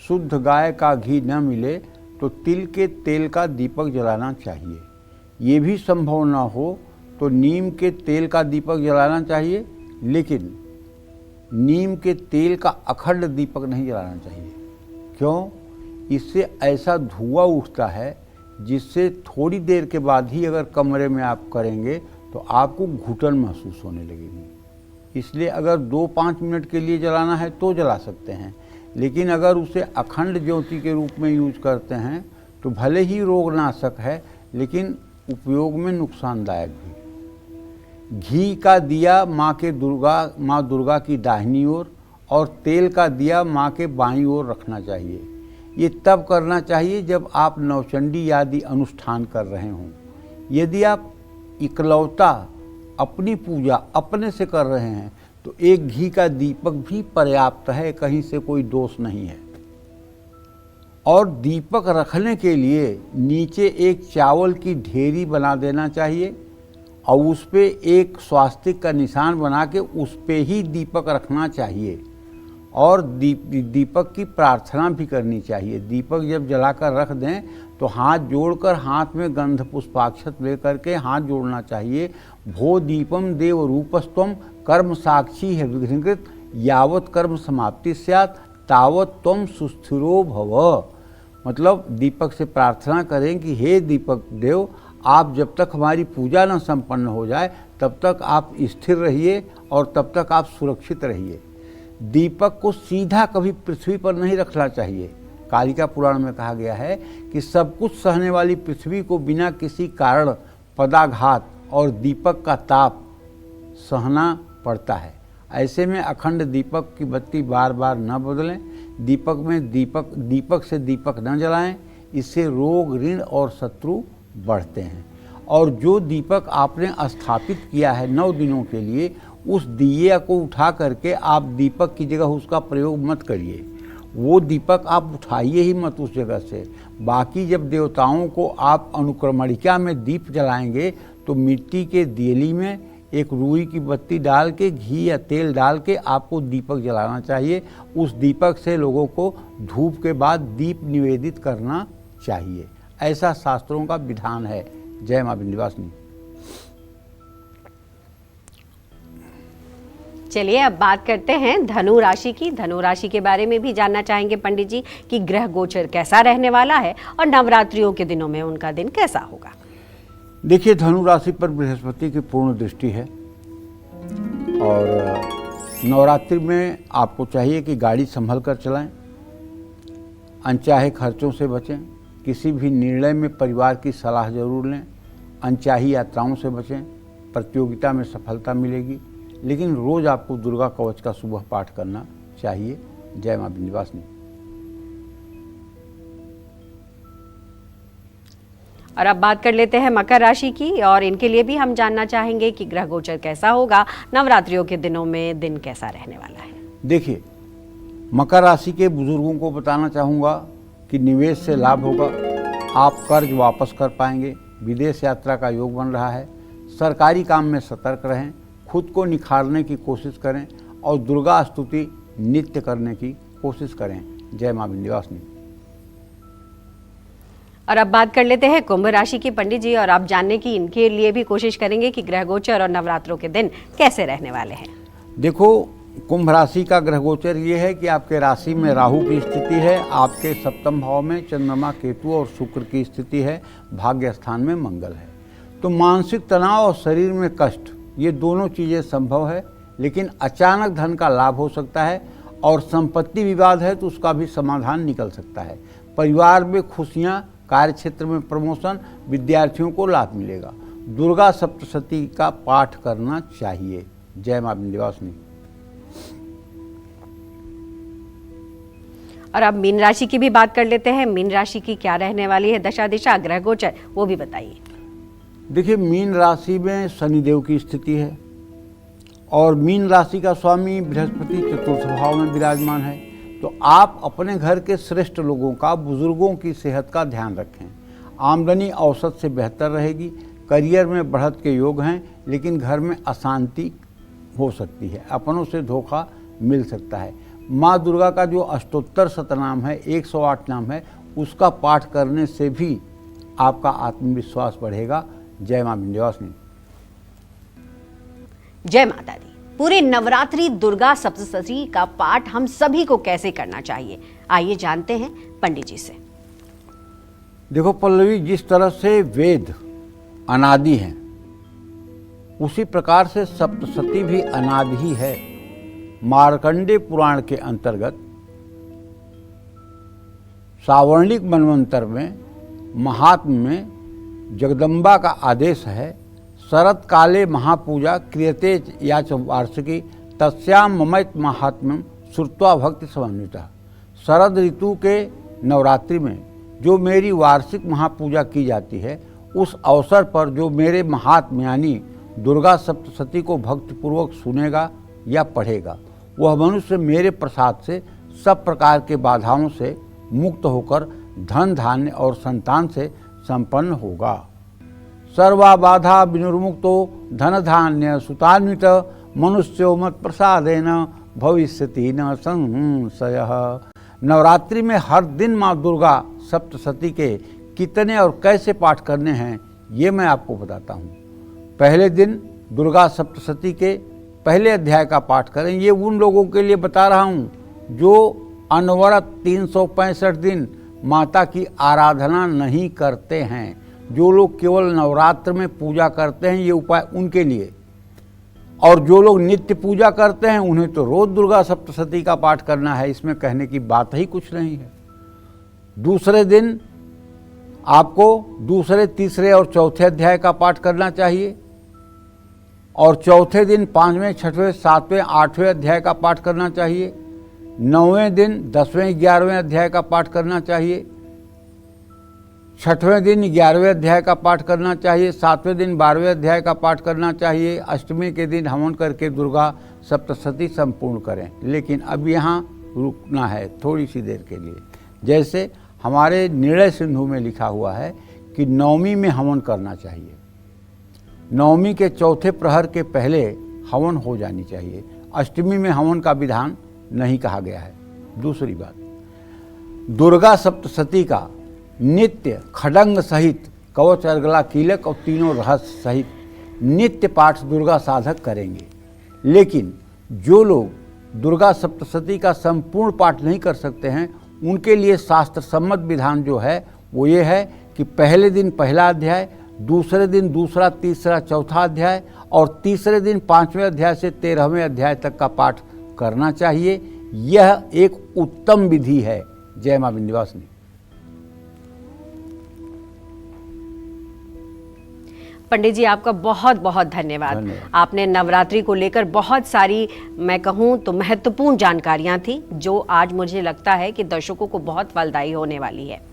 शुद्ध गाय का घी न मिले तो तिल के तेल का दीपक जलाना चाहिए। ये भी संभव न हो तो नीम के तेल का दीपक जलाना चाहिए। लेकिन नीम के तेल का अखंड दीपक नहीं जलाना चाहिए। क्यों? इससे ऐसा धुआं उठता है जिससे थोड़ी देर के बाद ही अगर कमरे में आप करेंगे तो आपको घुटन महसूस होने लगेगी। इसलिए अगर 2-5 मिनट के लिए जलाना है तो जला सकते हैं। लेकिन अगर उसे अखंड ज्योति के रूप में यूज करते हैं तो भले ही रोगनाशक है लेकिन उपयोग में नुकसानदायक भी। घी का दिया माँ दुर्गा की दाहिनी ओर और तेल का दिया माँ के बाईं ओर रखना चाहिए। ये तब करना चाहिए जब आप नवचंडी आदि अनुष्ठान कर रहे हों। यदि आप इकलौता अपनी पूजा अपने से कर रहे हैं तो एक घी का दीपक भी पर्याप्त है, कहीं से कोई दोष नहीं है। और दीपक रखने के लिए नीचे एक चावल की ढेरी बना देना चाहिए और उस पे एक स्वास्तिक का निशान बना के उस पे ही दीपक रखना चाहिए और दीपक की प्रार्थना भी करनी चाहिए। दीपक जब जलाकर रख दें तो हाथ जोड़कर हाथ में गंध पुष्पाक्षत लेकर के हाथ जोड़ना चाहिए। भो दीपम देव रूपस्त्वम कर्म साक्षी है विघ्नकृत यावत कर्म समाप्ति स्यात् तावत त्वम सुस्थिरो भव। मतलब दीपक से प्रार्थना करें कि हे दीपक देव, आप जब तक हमारी पूजा न संपन्न हो जाए तब तक आप स्थिर रहिए और तब तक आप सुरक्षित रहिए। दीपक को सीधा कभी पृथ्वी पर नहीं रखना चाहिए। कालिका पुराण में कहा गया है कि सब कुछ सहने वाली पृथ्वी को बिना किसी कारण पदाघात और दीपक का ताप सहना पड़ता है। ऐसे में अखंड दीपक की बत्ती बार बार न बदलें। दीपक से दीपक न जलाएं, इससे रोग ऋण और शत्रु बढ़ते हैं। और जो दीपक आपने स्थापित किया है 9 दिनों के लिए उस दिए को उठा करके आप दीपक की जगह उसका प्रयोग मत करिए। वो दीपक आप उठाइए ही मत उस जगह से। बाकी जब देवताओं को आप अनुक्रमणिका में दीप जलाएंगे तो मिट्टी के दियली में एक रुई की बत्ती डाल के घी या तेल डाल के आपको दीपक जलाना चाहिए। उस दीपक से लोगों को धूप के बाद दीप निवेदित करना चाहिए। ऐसा शास्त्रों का विधान है। जय मां विंध्यवासिनी। चलिए अब बात करते हैं धनु राशि की। धनु राशि के बारे में भी जानना चाहेंगे पंडित जी कि ग्रह गोचर कैसा रहने वाला है और नवरात्रियों के दिनों में उनका दिन कैसा होगा। देखिए, धनु राशि पर बृहस्पति की पूर्ण दृष्टि है और नवरात्रि में आपको चाहिए कि गाड़ी संभल कर चलाएं, अनचाहे खर्चों से बचें, किसी भी निर्णय में परिवार की सलाह जरूर लें, अनचाही यात्राओं से बचें, प्रतियोगिता में सफलता मिलेगी। लेकिन रोज आपको दुर्गा कवच का सुबह पाठ करना चाहिए। जय मां विंध्यवासिनी। और अब बात कर लेते हैं मकर राशि की और इनके लिए भी हम जानना चाहेंगे कि ग्रह गोचर कैसा होगा, नवरात्रियों के दिनों में दिन कैसा रहने वाला है। देखिए, मकर राशि के बुजुर्गों को बताना चाहूँगा कि निवेश से लाभ होगा, आप कर्ज वापस कर पाएंगे, विदेश यात्रा का योग बन रहा है, सरकारी काम में सतर्क रहें, खुद को निखारने की कोशिश करें और दुर्गा स्तुति नित्य करने की कोशिश करें। जय मां विंध्यवासिनी। और अब बात कर लेते हैं कुंभ राशि की पंडित जी और आप जानने की इनके लिए भी कोशिश करेंगे कि ग्रह गोचर और नवरात्रों के दिन कैसे रहने वाले हैं। देखो, कुंभ राशि का ग्रह गोचर ये है कि आपके राशि में राहु की स्थिति है, आपके सप्तम भाव में चंद्रमा, केतु और शुक्र की स्थिति है, भाग्य स्थान में मंगल है। तो मानसिक तनाव और शरीर में कष्ट, ये दोनों चीज़ें संभव है। लेकिन अचानक धन का लाभ हो सकता है और संपत्ति विवाद है तो उसका भी समाधान निकल सकता है। परिवार में खुशियाँ, कार्य क्षेत्र में प्रमोशन, विद्यार्थियों को लाभ मिलेगा। दुर्गा सप्तशती का पाठ करना चाहिए। जय मां विंध्यवासिनी। और अब मीन राशि की भी बात कर लेते हैं। मीन राशि की क्या रहने वाली है दशा दिशा, ग्रह गोचर, वो भी बताइए। देखिए, मीन राशि में शनिदेव की स्थिति है और मीन राशि का स्वामी बृहस्पति चतुर्थ भाव में विराजमान है। तो आप अपने घर के श्रेष्ठ लोगों का, बुजुर्गों की सेहत का ध्यान रखें। आमदनी औसत से बेहतर रहेगी। करियर में बढ़त के योग हैं, लेकिन घर में अशांति हो सकती है, अपनों से धोखा मिल सकता है। माँ दुर्गा का जो अष्टोत्तर शतनाम है, 108 नाम है, उसका पाठ करने से भी आपका आत्मविश्वास बढ़ेगा। जय मां विंध्यवासिनी। जय माता दी। पूरे नवरात्रि दुर्गा सप्तशती का पाठ हम सभी को कैसे करना चाहिए, आइए जानते हैं पंडित जी से। देखो पल्लवी, जिस तरह से वेद अनादि हैं, उसी प्रकार से सप्तशती भी अनादि ही है। मार्कंडेय पुराण के अंतर्गत सावर्णिक मनवंतर में महात्म में जगदम्बा का आदेश है, शरत काले महापूजा क्रियते या च वार्षिकी तस्याम ममैत महात्म्यम श्रुत्वा भक्ति समन्वितः। शरद ऋतु के नवरात्रि में जो मेरी वार्षिक महापूजा की जाती है, उस अवसर पर जो मेरे महात्म्य यानी दुर्गा सप्तशती को भक्तिपूर्वक सुनेगा या पढ़ेगा, वह मनुष्य मेरे प्रसाद से सब प्रकार के बाधाओं से मुक्त होकर धन धान्य और संतान से संपन्न होगा। सर्वा बाधा विनिर्मुक्तो धन धान्य सुतान्वित मनुष्यो मत प्रसादेन भविष्यति न संशयः। नवरात्रि में हर दिन माँ दुर्गा सप्तशती के कितने और कैसे पाठ करने हैं, ये मैं आपको बताता हूँ। पहले दिन दुर्गा सप्तशती के पहले अध्याय का पाठ करें। ये उन लोगों के लिए बता रहा हूँ जो अनवरत 365 दिन माता की आराधना नहीं करते हैं। जो लोग केवल नवरात्र में पूजा करते हैं, ये उपाय उनके लिए। और जो लोग नित्य पूजा करते हैं, उन्हें तो रोज दुर्गा सप्तशती का पाठ करना है, इसमें कहने की बात ही कुछ नहीं है। दूसरे दिन आपको दूसरे, तीसरे और चौथे अध्याय का पाठ करना चाहिए और चौथे दिन 5वें, 6वें, 7वें, 8वें अध्याय का पाठ करना चाहिए। 9वें दिन 10वें, 11वें अध्याय का पाठ करना चाहिए। छठवें दिन 11वें अध्याय का पाठ करना चाहिए, 7वें दिन 12वें अध्याय का पाठ करना चाहिए, अष्टमी के दिन हवन करके दुर्गा सप्तशती संपूर्ण करें। लेकिन अब यहाँ रुकना है थोड़ी सी देर के लिए। जैसे हमारे निर्णय सिंधु में लिखा हुआ है कि नवमी में हवन करना चाहिए, नवमी के चौथे प्रहर के पहले हवन हो जानी चाहिए। अष्टमी में हवन का विधान नहीं कहा गया है। दूसरी बात, दुर्गा सप्तशती का नित्य खडंग सहित कवच अर्गला कीलक और तीनों रहस्य सहित नित्य पाठ दुर्गा साधक करेंगे। लेकिन जो लोग दुर्गा सप्तशती का संपूर्ण पाठ नहीं कर सकते हैं, उनके लिए शास्त्र सम्मत विधान जो है वो ये है कि पहले दिन पहला अध्याय, दूसरे दिन दूसरा, तीसरा, चौथा अध्याय और तीसरे दिन 5वें अध्याय से 13वें अध्याय तक का पाठ करना चाहिए। यह एक उत्तम विधि है। जय मां विंध्यवासिनी। पंडित जी आपका बहुत बहुत धन्यवाद। आपने नवरात्रि को लेकर बहुत सारी, मैं कहूं तो महत्वपूर्ण जानकारियां थी, जो आज मुझे लगता है कि दर्शकों को बहुत फलदायी होने वाली है।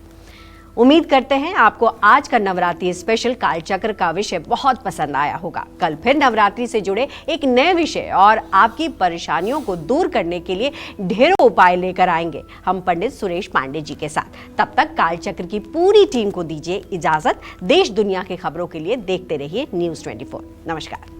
उम्मीद करते हैं आपको आज का नवरात्रि स्पेशल कालचक्र का विषय बहुत पसंद आया होगा। कल फिर नवरात्रि से जुड़े एक नए विषय और आपकी परेशानियों को दूर करने के लिए ढेरों उपाय लेकर आएंगे हम पंडित सुरेश पांडे जी के साथ। तब तक कालचक्र की पूरी टीम को दीजिए इजाजत। देश दुनिया की खबरों के लिए देखते रहिए News 24। नमस्कार।